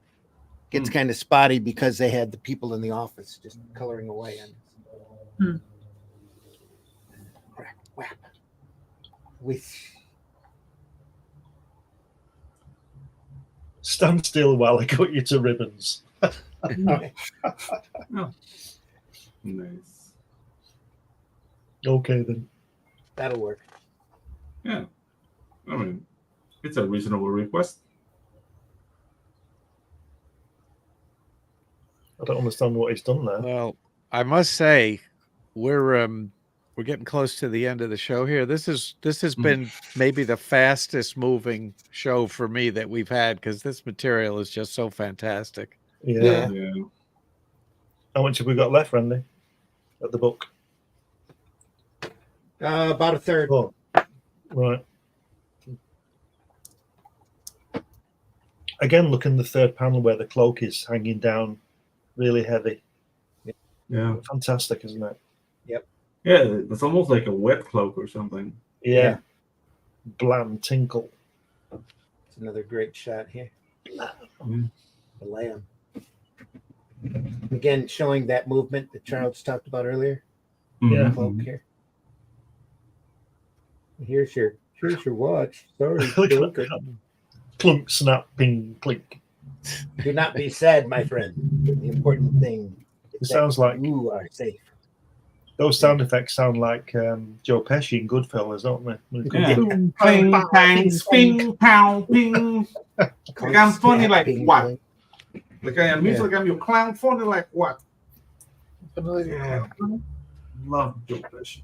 Gets kind of spotty because they had the people in the office just coloring away on this. Whap. Stand still while I cut you to ribbons. Nice. Okay, then. That'll work. Yeah. I mean, it's a reasonable request. I don't understand what he's done there. Well, I must say, we're getting close to the end of the show here. This has been maybe the fastest moving show for me that we've had because this material is just so fantastic. Yeah. How much have we got left, Randy, at the book? About a third. Oh, right. Again, look in the third panel where the cloak is hanging down, really heavy. Yeah. Fantastic, isn't it? Yep. Yeah, it's almost like a wet cloak or something. Yeah. bland tinkle. It's another great shot here. The lamb. Again, showing that movement that Charles talked about earlier. Yeah. Cloak here. Here's your watch. Sorry. Look at okay. that. Clunk, snap, ping, clink. Do not be sad, my friend. The important thing is It sounds like you are safe. those sound effects sound like Joe Pesci in Goodfellas, don't they? Yeah. Ping, pang, ping, pow, ping. Like I'm funny like what? Like I am music, like I'm your clown funny like what? Yeah. Love Joe Pesci.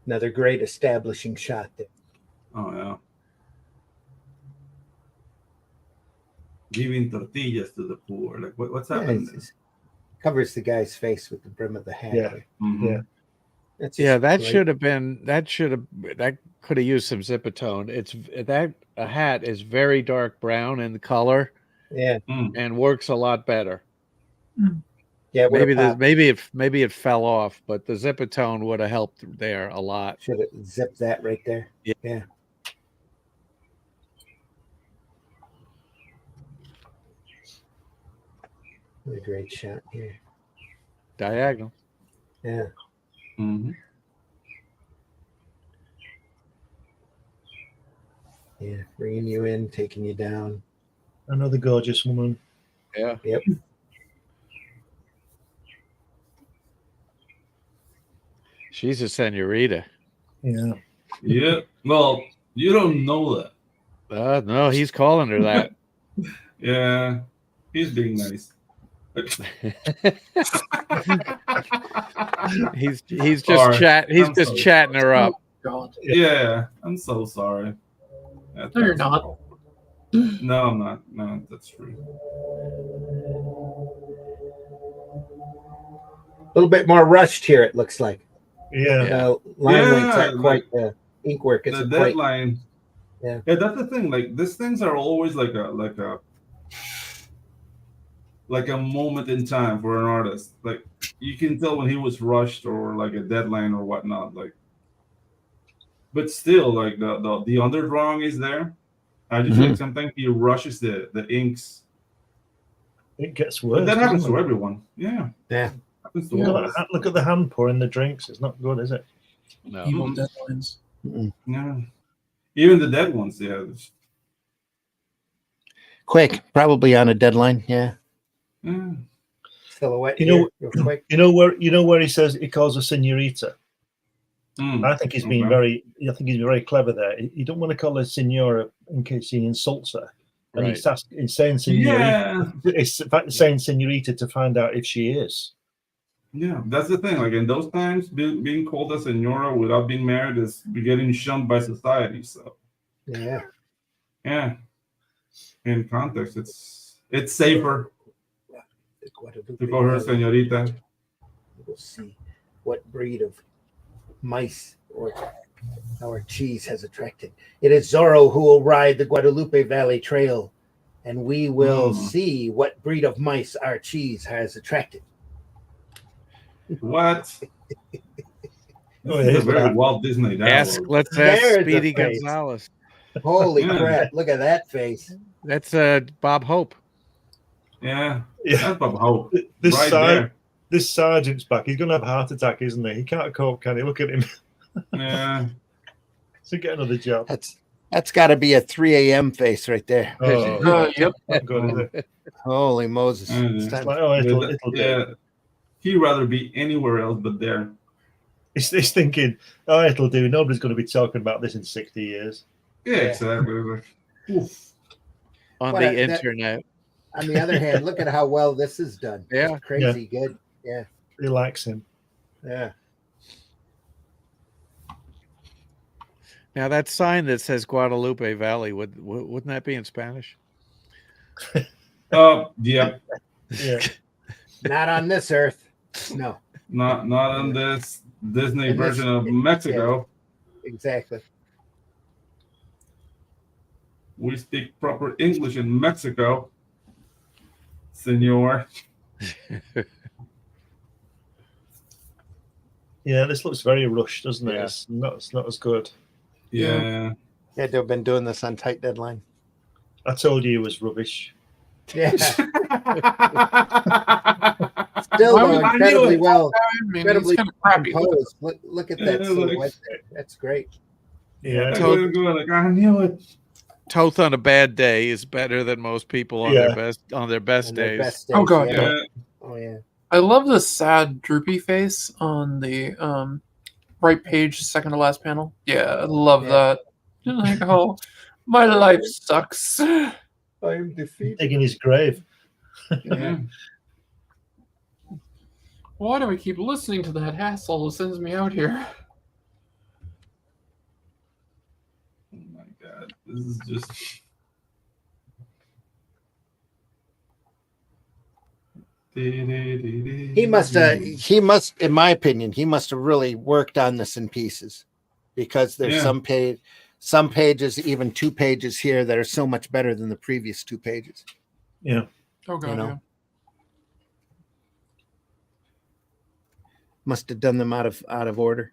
Another great establishing shot there. Oh yeah. Giving tortillas to the poor. Like what's happening? Covers the guy's face with the brim of the hat. Yeah. Mm-hmm. Yeah. That's that could have used some Zipatone. That a hat is very dark brown in color. Yeah. And works a lot better. Yeah, maybe it fell off, but the Zipatone would have helped there a lot. Should have zipped that right there. Yeah. What a great shot here. Diagonal. Yeah. Mm-hmm. Yeah, bringing you in, taking you down. Another gorgeous woman. Yeah. Yep. She's a senorita. Yeah. Yeah. Well, you don't know that. No, he's calling her that. Yeah. He's being nice. he's just chatting her up. God. Yeah, I'm so sorry. No, you're not. No, I'm not. No, that's true. A little bit more rushed here, it looks like. Yeah. Line weights aren't quite ink work. It's the a deadline. Yeah, that's the thing. Like these things are always like a moment in time for an artist. Like you can tell when he was rushed or like a deadline or whatnot. Like, but still, like the underdrawing is there. I just like sometimes he rushes the inks. It gets worse. But that happens to everyone. Yeah. Yeah. Look at the hand pouring the drinks. It's not good, is it? No. Evil deadlines. Yeah. Even the dead ones, yeah. Quick, probably on a deadline. Yeah. Silhouette. You real quick. where he says he calls her senorita. I think he's been very clever there. You don't want to call her senora in case he insults her. And he's saying senorita. Yeah. It's saying senorita to find out if she is. Yeah, that's the thing. Like in those times, being called a senora without being married is getting shunned by society. So yeah. In context, it's safer to call her senorita. We'll see what breed of mice or our cheese has attracted. It is Zorro who will ride the Guadalupe Valley Trail, and we will see what breed of mice our cheese has attracted. What? This is a very Walt Disney dialogue. Let's ask Speedy Gonzalez. Holy crap! Look at that face. That's Bob Hope. Yeah, that's Bob Hope. This sergeant's back. He's going to have a heart attack, isn't he? He can't cope, can he? Look at him. Yeah. So get another job. That's got to be a 3 a.m. face right there. Yep. Not good, is it? Holy Moses! It's like, it'll do. He'd rather be anywhere else but there. He's thinking, it'll do. Nobody's going to be talking about this in 60 years. Yeah, exactly. On the internet. On the other hand, look at how well this is done. Yeah. It's crazy good. Yeah. He likes him. Yeah. Now that sign that says Guadalupe Valley, wouldn't that be in Spanish? Yeah. Yeah. Not on this earth. No. Not on this Disney version of Mexico. Yeah, exactly. We speak proper English in Mexico, senor. Yeah, this looks very rushed, doesn't it? Yeah. It's not as good. Yeah. Yeah, they've been doing this on tight deadline. I told you it was rubbish. Yeah. Still Why would I incredibly knew it. well. I mean, Incredibly it's kind of crappy. composed. Look at that Yeah, silhouette like- there. That's great. Yeah, I couldn't go like, I knew it. Toth on a bad day is better than most people on their Yeah. best On days. their best days, Oh, God, yeah. Yeah. Oh yeah. I love the sad, droopy face on the right page, second to last panel. Yeah, I love that. Like, oh, my life sucks. I am defeated. digging his grave. Yeah. Why do I keep listening to that hassle that sends me out here? Oh my god. This is just He must, in my opinion, he must have really worked on this in pieces, because there's Yeah. some pages, even 2 pages here that are so much better than the previous 2 pages. Yeah. Oh, God, You know. yeah. Must have done them out of order.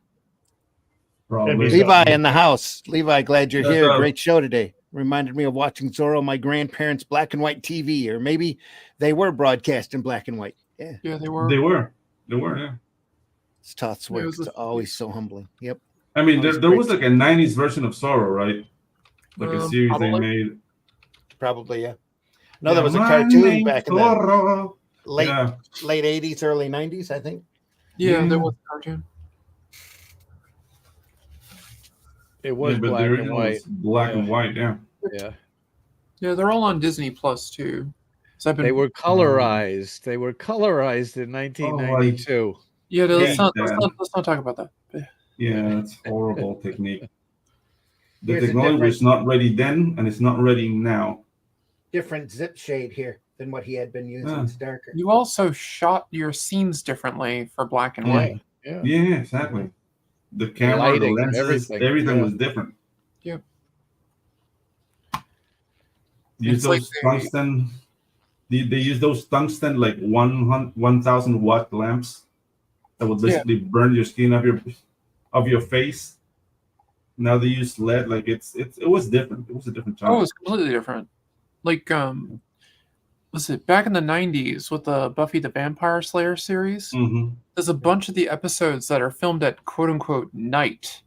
probably. Levi in the house. Levi, glad you're Yes, here. sir. Great show today. Reminded me of watching Zorro on my grandparents' black and white TV, or maybe they were broadcast in black and white. Yeah, Yeah, they were. They were, yeah. it's Toth's It work. was It's always so humbling. Yep. I mean, That was there was great. like a '90s version of Zorro, right? Like a series probably. they made. Probably, yeah. No, there Yeah, was a my cartoon name's back in the Zorro. late Yeah. 80s, early 90s, I think. Yeah, Yeah. there was a cartoon. It was Yeah, but the black and original white. was black and white. Yeah. Yeah, Yeah, they're all on Disney Plus too. So I've been. they were colorized. They were colorized in 1992. Yeah, let's Yeah. not talk about that. Yeah, that's horrible technique. The Here's a technology different- was not ready then, and it's not ready now. Different zip shade here than what he had been using. Yeah. It's darker. You also shot your scenes differently for black and Yeah. white. Yeah, Yeah, exactly. The camera, Lighting, the lenses, everything, everything yeah. was different. Yep. Use It's like those they- tungsten. They use those tungsten like 1,000 watt lamps that would basically burn your skin of your face. Now they use LED. Like it was different. It was a different time. Oh, it was completely different. Like, was it back in the 90s with the Buffy the Vampire Slayer series? Mhm. There's a bunch of the episodes that are filmed at quote unquote night.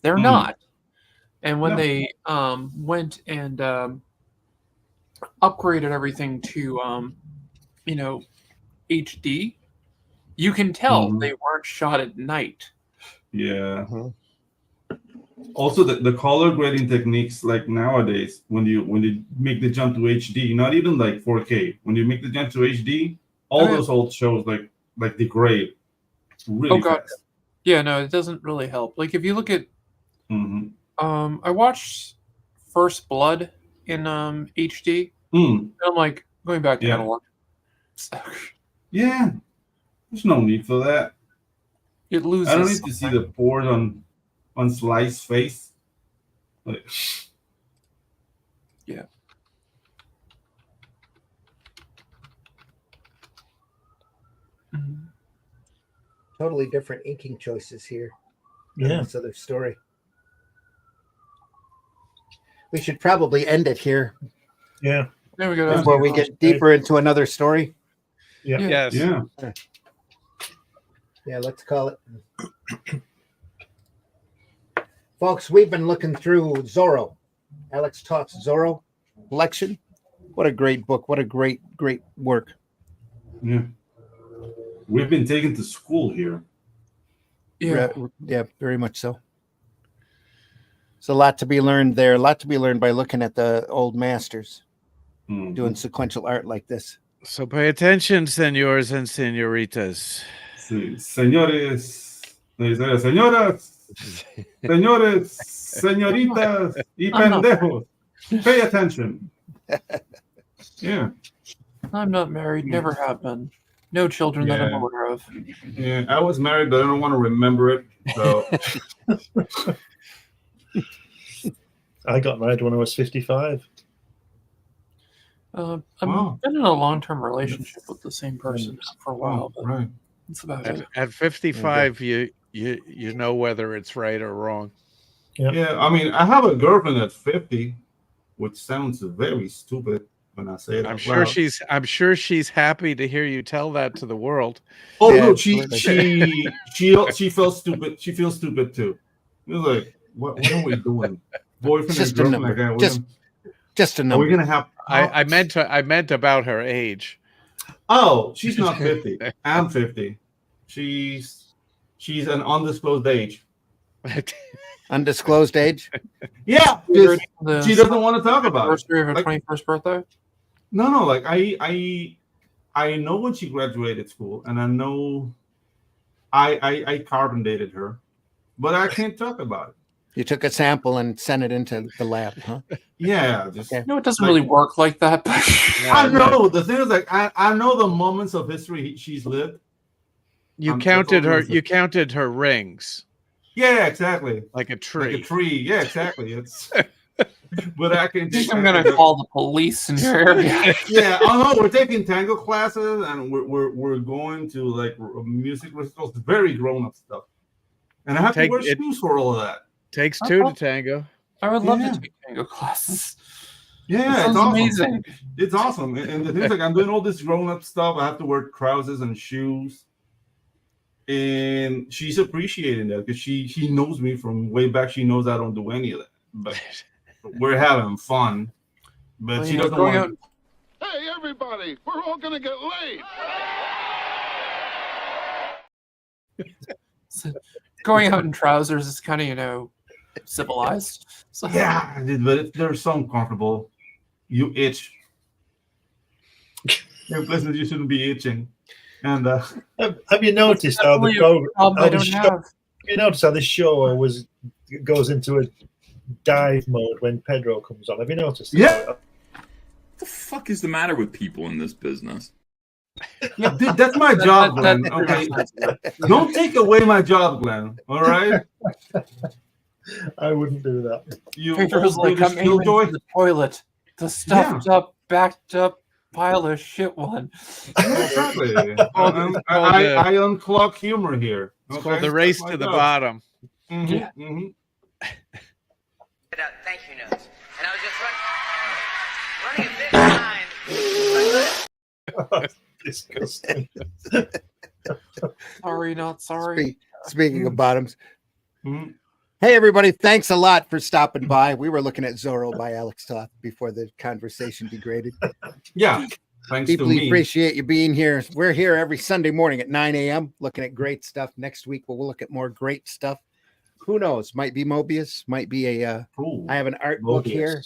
They're Mm. not. And when No. they went and upgraded everything to HD, you can tell Mhm. they weren't shot at night. Yeah. Mhm. Also, the color grading techniques, like nowadays, when you make the jump to HD, not even like 4K, when you make the jump to HD, all Oh, yeah. those old shows like degrade really Oh, God. fast. Yeah, no, it doesn't really help. Like if you look at Mhm. I watched First Blood in HD. Mm. And I'm like going back to Yeah. analog. Yeah, there's no need for that. It loses. I don't need to see the pores on Slice's face. Like, Yeah. Mhm. Totally different inking choices here. Yeah. This other story. We should probably end it here Yeah. There we go. before we get deeper into another story. Yeah. yes. yeah. Yeah, let's call it. Folks, we've been looking through Zorro, Alex Toth's Zorro collection. What a great book. What a great work. Yeah. We've been taken to school here. Yeah. Yeah, very much so. There's a lot to be learned there. A lot to be learned by looking at the old masters Mhm. doing sequential art like this. So pay attention, senors and senoritas. Sí. Señores, señoras, señores, señoritas, y I'm not- pendejos, pay attention. Yeah, I'm not married. Never have been. No children that I'm Yeah. aware of. yeah. I was married, but I don't want to remember it. So I got married when I was 55. I've Wow. been in a long-term relationship with the same person for a while. But right. That's about it. At 55, you know whether it's right or wrong. Yeah, I mean, I have a girlfriend at 50, which sounds very stupid when I say it. I'm sure she's happy to hear you tell that to the world. Oh Yeah, no, absolutely. she feels stupid. She feels stupid too. It was like, what are we doing? Boyfriend and Just a girlfriend number. again. Just a Are we number. gonna have? I meant about her age. Oh, she's not 50. I'm 50. She's an undisclosed age. Undisclosed age. Yeah, The she doesn't want to talk about it. anniversary of her Like, 21st birthday. no, like I know when she graduated school, and I know I carbon dated her, but I can't talk about it. You took a sample and sent it into the lab, huh? Yeah, just Okay. No, it doesn't Like- really work like that. But I know. The thing is, like, I know the moments of history she's lived. You That's counted all I'm her. gonna say. You counted her rings Yeah, exactly. like a tree. Like a tree. Yeah, exactly. It's. But I can. I think I'm gonna call the police in your area. Yeah. Oh no, we're taking tango classes, and we're going to like music recitals. Very grown up stuff, and I have to wear shoes for all of that. Takes two to tango. I would love Yeah. to take tango classes. Yeah, That it's sounds awesome. amazing. It's awesome. And the thing is, like, I'm doing all this grown up stuff. I have to wear trousers and shoes. And she's appreciating that because she knows me from way back. She knows I don't do any of that. But we're having fun. But Well, she you know, doesn't going want out, Hey, everybody, we're all going to get laid. going out in trousers is kind of, you know, civilized. So Yeah, but they're so uncomfortable. You itch. In places you shouldn't be itching. And Have you noticed how the Definitely a program? problem I how the don't show- have. You notice how this show goes into a dive mode when Pedro comes on. Have you noticed? Yeah. What the fuck is the matter with people in this business? yeah, dude, that's my job, Glenn. Okay. Don't take away my job, Glenn. All right? I wouldn't do that. You Pedro's old like, British I'm aiming killjoy. to the toilet. The stuffed up, backed up pile of shit one. Exactly. called I unclog humor here. It's Okay? called the race That's my to the job. bottom. Mhm, Yeah. mhm. Thank you notes. And I was just running a bit behind. Disgusting. Sorry, not sorry. Speaking of bottoms. Mhm. Hey, everybody. Thanks a lot for stopping by. We were looking at Zorro by Alex Toth before the conversation degraded. Yeah. Thanks to Deeply me. appreciate you being here. We're here every Sunday morning at 9 a.m. looking at great stuff. Next week, we'll look at more great stuff. Who knows? Might be Mobius. Might be a. Ooh. I have an art book Mobius. here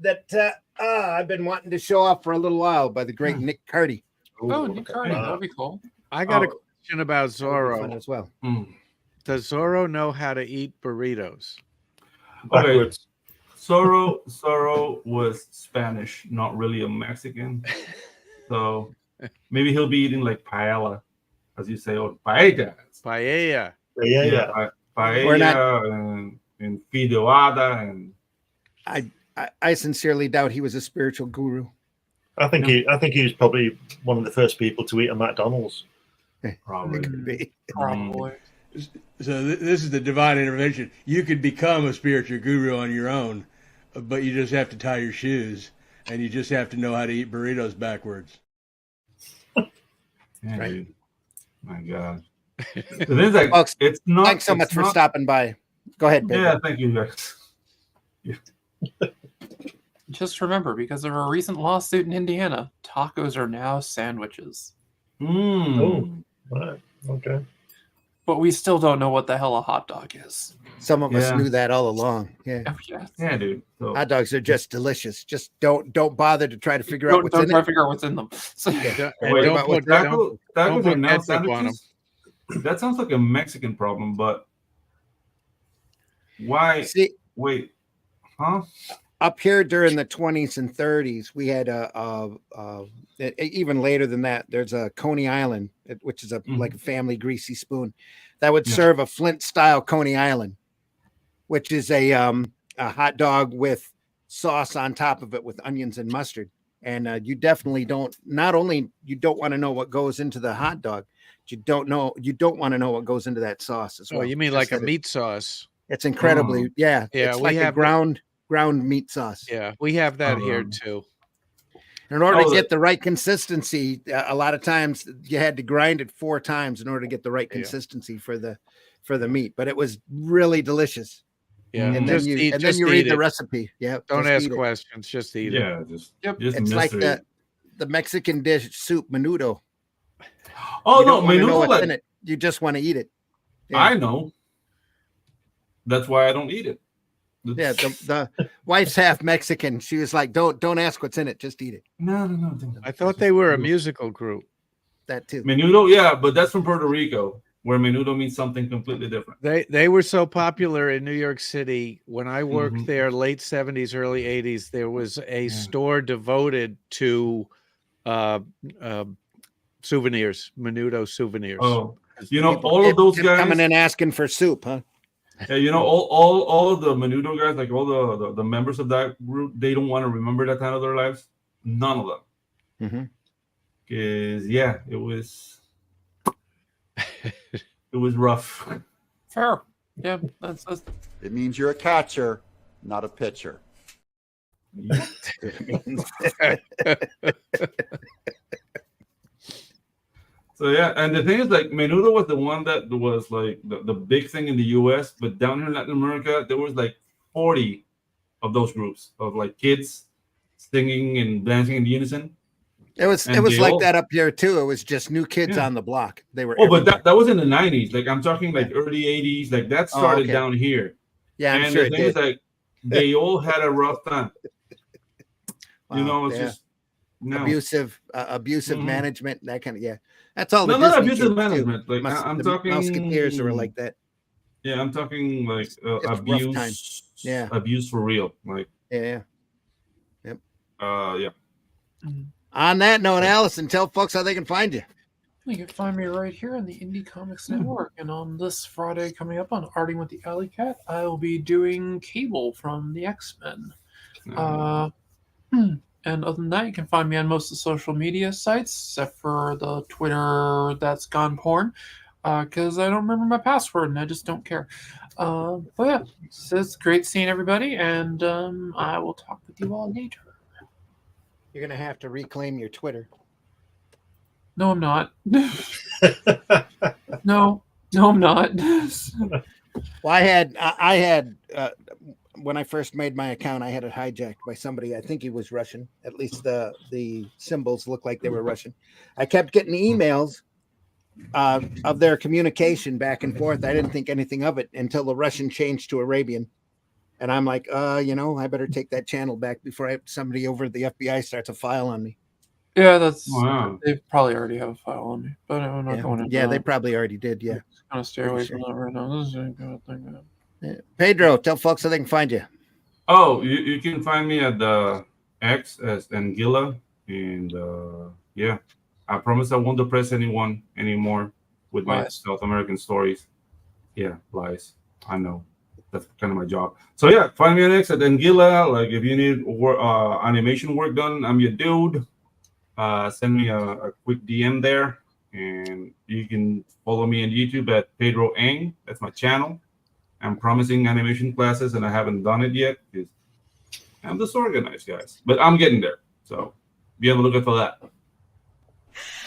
that I've been wanting to show off for a little while by the great Nick Carty. Oh, Nick Carney, that'd be cool. I got a Oh. question about That'll be fun Zorro. as well. Mm. Does Zorro know how to eat burritos? Okay. Backwards. Zorro was Spanish, not really a Mexican. So maybe he'll be eating like paella, as you say, or paella. Paella. Yeah. We're Paella and fideuada and I sincerely doubt he was a spiritual guru. I think he was probably one of the first people to eat a McDonald's. probably. It could be. Probably. So this is the divine intervention. You could become a spiritual guru on your own, but you just have to tie your shoes, and you just have to know how to eat burritos backwards. Yeah, Right. dude. My God. The thing is, like, Folks, it's not. Thanks so it's much for not- stopping by. Go ahead, Pedro. Yeah, thank you guys. Just remember, because of a recent lawsuit in Indiana, tacos are now sandwiches. Mm. Right. Okay. But we still don't know what the hell a hot dog is. Some of us Yeah. knew that all along. Yeah. Oh, yeah. Yeah, dude. So, Hot dogs are just delicious. Just don't bother to try to figure out Don't, what's don't in try to it. figure out what's in them. So, Don't- Wait, don't about put- what- don't- tacos put are now ketchup on 'em. sandwiches. That sounds like a Mexican problem, but why? See, Wait, huh? up here during the 20s and 30s, we had even later than that. There's a Coney Island, which is like a family greasy spoon that would Yeah. serve a Flint style Coney Island, which is a hot dog with sauce on top of it with onions and mustard. And you definitely don't. Not only you don't want to know what goes into the hot dog, you don't want to know what goes into that sauce as well. Oh, you mean Just like a that meat sauce? It's incredibly, Yeah, It's we like a have ground meat sauce. Yeah, we have that here too. In order to get the right consistency, a lot of times you had to grind it 4 times in order to get the right consistency for the meat. But it was really delicious. Yeah, and then you read the recipe. Yeah, don't ask questions, just eat it. Yeah, just it's like the Mexican dish soup menudo. Oh you no, don't know menudo what's like in it. You just want to eat it. Yeah. I know. That's why I don't eat it. Yeah, the wife's half Mexican. She was like, "Don't ask what's in it, just eat it." No. I thought they were a musical group. That too. Menudo, yeah, but that's from Puerto Rico, where menudo means something completely different. They were so popular in New York City when I worked there, late 70s, early 80s. There was a store devoted to souvenirs, menudo souvenirs. Oh, all of those guys coming in asking for soup, huh? Yeah, all of the menudo guys, like all the members of that group, they don't want to remember that time of their lives. None of them. Because it was rough. Fair. Yeah, that's. It means you're a catcher, not a pitcher. So yeah, and the thing is, like, menudo was the one that was like the big thing in the U.S., but down here in Latin America, there was like 40 of those groups of like kids singing and dancing in unison. It was like that up here too. It was just new kids on the block. They were. But that was in the 90s. Like I'm talking like early 80s. Like that started down here. Yeah, I'm and sure the thing is, like, they all had a rough time. Wow, it's just abusive management, that kind of That's all. No, not abusive management. Like I'm talking Musketeers were like that. Yeah, I'm talking like abuse. Yeah, abuse for real. Like yeah. On that note, Allison, tell folks how they can find you. You can find me right here on the Indie Comics Network. And on this Friday coming up on Arting with the Alley Cat, I will be doing Cable from the X-Men. And other than that, you can find me on most of the social media sites, except for the Twitter that's gone porn, because I don't remember my password and I just don't care. But yeah, it's great seeing everybody, and I will talk with you all later. You're going to have to reclaim your Twitter. No, I'm not. No, I'm not. Well, I had when I first made my account, I had it hijacked by somebody. I think he was Russian. At least the symbols looked like they were Russian. I kept getting emails of their communication back and forth. I didn't think anything of it until the Russian changed to Arabian. And I'm like, I better take that channel back before somebody over at the FBI starts a file on me. Yeah, they probably already have a file on me, but I'm not going to. Yeah, they probably already did. Yeah, I'm gonna stay away from that right now. This is a good thing. Pedro, tell folks how they can find you. Oh, you can find me at the X as Anguilla, and I promise I won't depress anyone anymore with my South American stories. Yeah, lies. I know. That's kind of my job. So yeah, find me on X at Anguilla. Like if you need animation work done, I'm your dude. Send me a quick DM there, and you can follow me on YouTube at Pedro Ang. That's my channel. I'm promising animation classes, and I haven't done it yet because I'm disorganized, guys. But I'm getting there, so be on the lookout for that.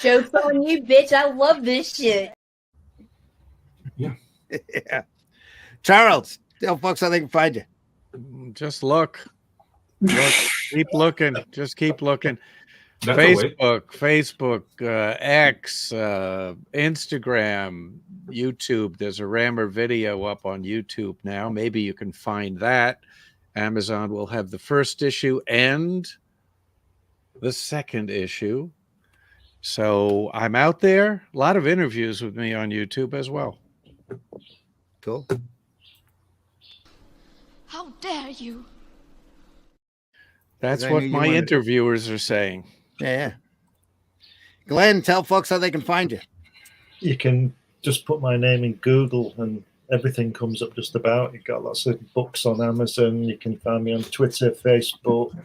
Joke's on you, bitch! I love this shit. Yeah. Yeah. Charles, tell folks how they can find you. Just look. Keep looking. Just keep looking. That's Facebook, X, Instagram, YouTube. There's a Rammer video up on YouTube now. Maybe you can find that. Amazon will have the first issue and the second issue. So I'm out there. A lot of interviews with me on YouTube as well. Cool. How dare you? That's what my interviewers are saying. Yeah. Glenn, tell folks how they can find you. You can just put my name in Google and everything comes up just about. You've got lots of books on Amazon. You can find me on Twitter, Facebook,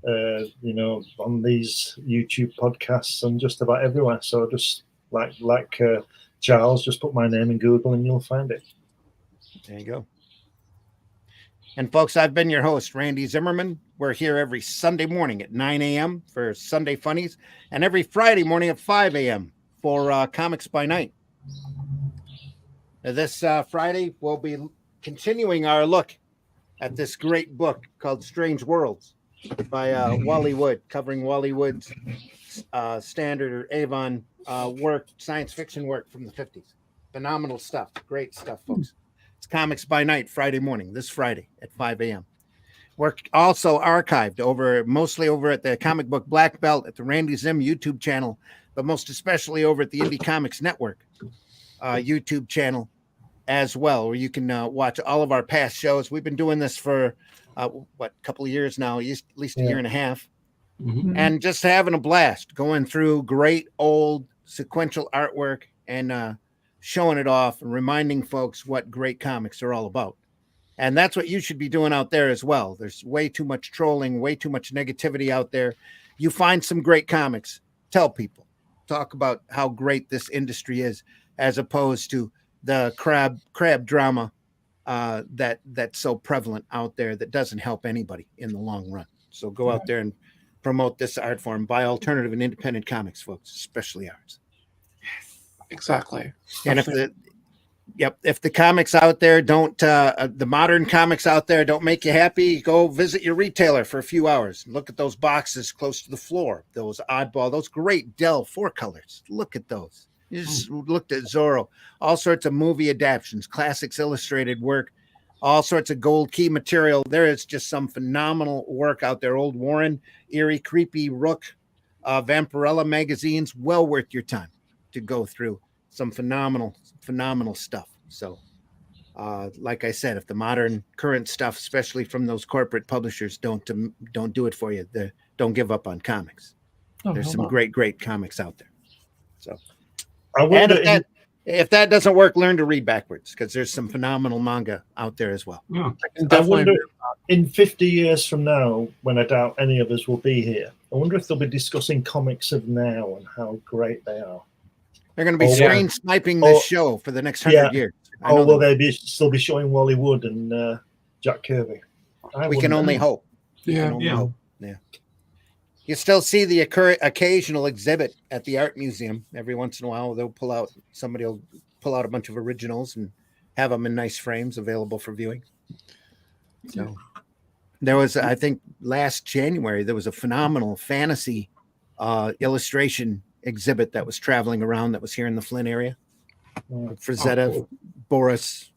on these YouTube podcasts and just about everywhere. So just like Charles, just put my name in Google and you'll find it. There you go. And folks, I've been your host, Randy Zimmerman. We're here every Sunday morning at 9 a.m. for Sunday Funnies, and every Friday morning at 5 a.m. for Comics by Night. Now, this Friday, we'll be continuing our look at this great book called Strange Worlds by Wally Wood, covering Wally Wood's standard or Avon work, science fiction work from the 50s. Phenomenal stuff. Great stuff, folks. It's Comics by Night, Friday morning, this Friday at 5 a.m. We're also archived mostly over at the Comic Book Black Belt at the Randy Zim YouTube channel, but most especially over at the Indie Comics Network YouTube channel as well, where you can watch all of our past shows. We've been doing this for a couple of years now, at least a year and a half, and just having a blast going through great old sequential artwork and showing it off and reminding folks what great comics are all about. And that's what you should be doing out there as well. There's way too much trolling, way too much negativity out there. You find some great comics, tell people, talk about how great this industry is, as opposed to the crab drama that's so prevalent out there that doesn't help anybody in the long run. So go out there and promote this art form. Buy alternative and independent comics, folks, especially ours. Exactly. And if the comics out there don't, the modern comics out there don't make you happy, go visit your retailer for a few hours. Look at those boxes close to the floor, those oddball, those great Dell 4-colors. Look at those. You just looked at Zorro, all sorts of movie adaptions, classics illustrated work, all sorts of gold key material. There is just some phenomenal work out there. Old Warren, Eerie, Creepy, Rook, Vampirella magazines, well worth your time to go through some phenomenal stuff. So like I said, if the modern current stuff, especially from those corporate publishers, don't do it for you, don't give up on comics. There's some great comics out there. So if that doesn't work, learn to read backwards, because there's some phenomenal manga out there as well. I wonder, in 50 years from now, when I doubt any of us will be here, I wonder if they'll be discussing comics of now and how great they are. They're going to be screen sniping this show for the next 100 years. Or will they still be showing Wally Wood and Jack Kirby? We can only hope. Yeah. You still see the occasional exhibit at the art museum. Every once in a while, somebody will pull out a bunch of originals and have them in nice frames available for viewing. So there was, I think, last January, there was a phenomenal fantasy illustration exhibit that was traveling around that was here in the Flint area. Frazetta, Boris,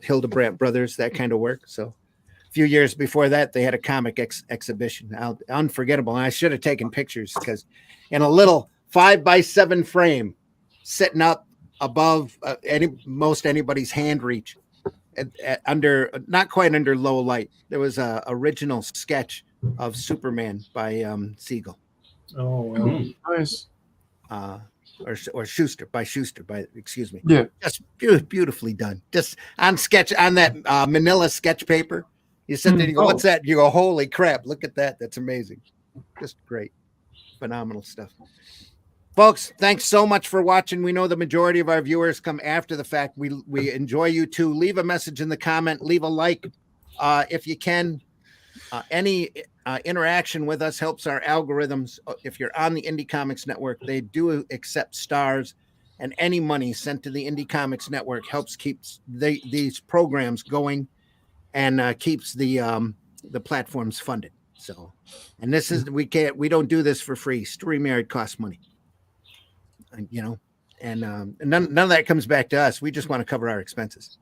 Hildebrandt Brothers, that kind of work. So a few years before that, they had a comic exhibition. Unforgettable. And I should have taken pictures, because in a little 5x7 frame sitting up above most anybody's hand reach, under not quite under low light, there was a original sketch of Superman by Siegel. Oh, wow. Nice. Or Schuster, excuse me. Yeah. Just beautifully done. Just on that manila sketch paper. You sit there and you go, what's that? You go, holy crap, look at that. That's amazing. Just great. Phenomenal stuff. Folks, thanks so much for watching. We know the majority of our viewers come after the fact. We enjoy you too. Leave a message in the comment. Leave a like if you can. Any interaction with us helps our algorithms. If you're on the Indie Comics Network, they do accept stars, and any money sent to the Indie Comics Network helps keeps these programs going and keeps the platforms funded. So, and this is, we don't do this for free. StoryMerit costs money, and none of that comes back to us. We just want to cover our expenses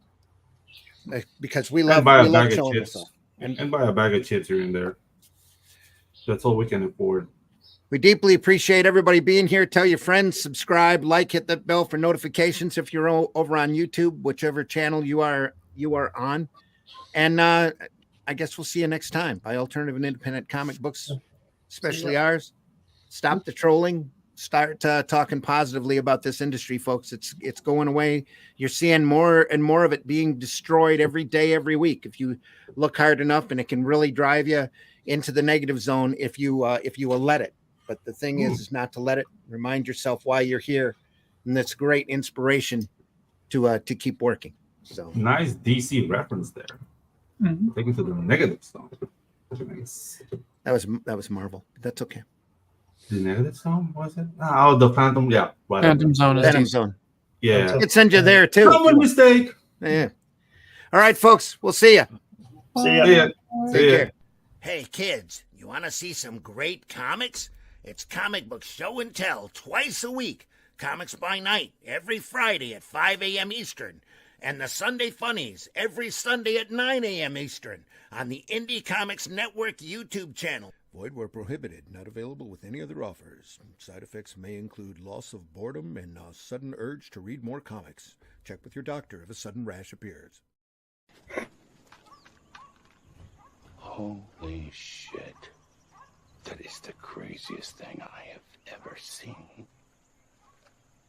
because we love showing this off. And buy a bag of chips here and there. That's all we can afford. We deeply appreciate everybody being here. Tell your friends, subscribe, like, hit that bell for notifications if you're over on YouTube, whichever channel you are on. And I guess we'll see you next time. Buy alternative and independent comic books, especially ours. Stop the trolling. Start talking positively about this industry, folks. It's going away. You're seeing more and more of it being destroyed every day, every week. If you look hard enough, and it can really drive you into the negative zone if you will let it. But the thing is not to let it. Remind yourself why you're here, and that's great inspiration to keep working. So nice DC reference there. Mm-hmm. Take me to the negative zone. Nice. That was Marvel. That's okay. The negative zone, was it? Oh, the Phantom. Yeah, whatever. Phantom Zone. Phantom Zone. Yeah, it sends you there too. Common mistake. Yeah. All right, folks. We'll see you. See ya. Take care. Hey, kids, you want to see some great comics? It's Comic Book Show and Tell twice a week. Comics by Night every Friday at 5 a.m. Eastern. And the Sunday Funnies every Sunday at 9 a.m. Eastern on the Indie Comics Network YouTube channel. Void where prohibited. Not available with any other offers. Side effects may include loss of boredom and a sudden urge to read more comics. Check with your doctor if a sudden rash appears. Holy shit. That is the craziest thing I have ever seen.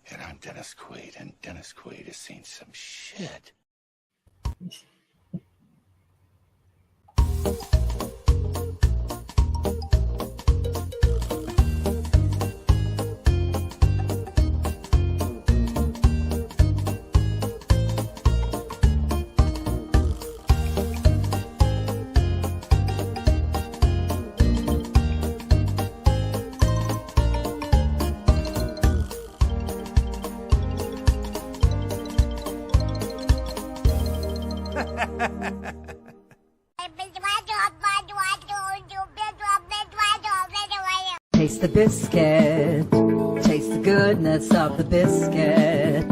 And I'm Dennis Quaid, and Dennis Quaid has seen some shit. Taste the biscuit, taste the goodness of the biscuit.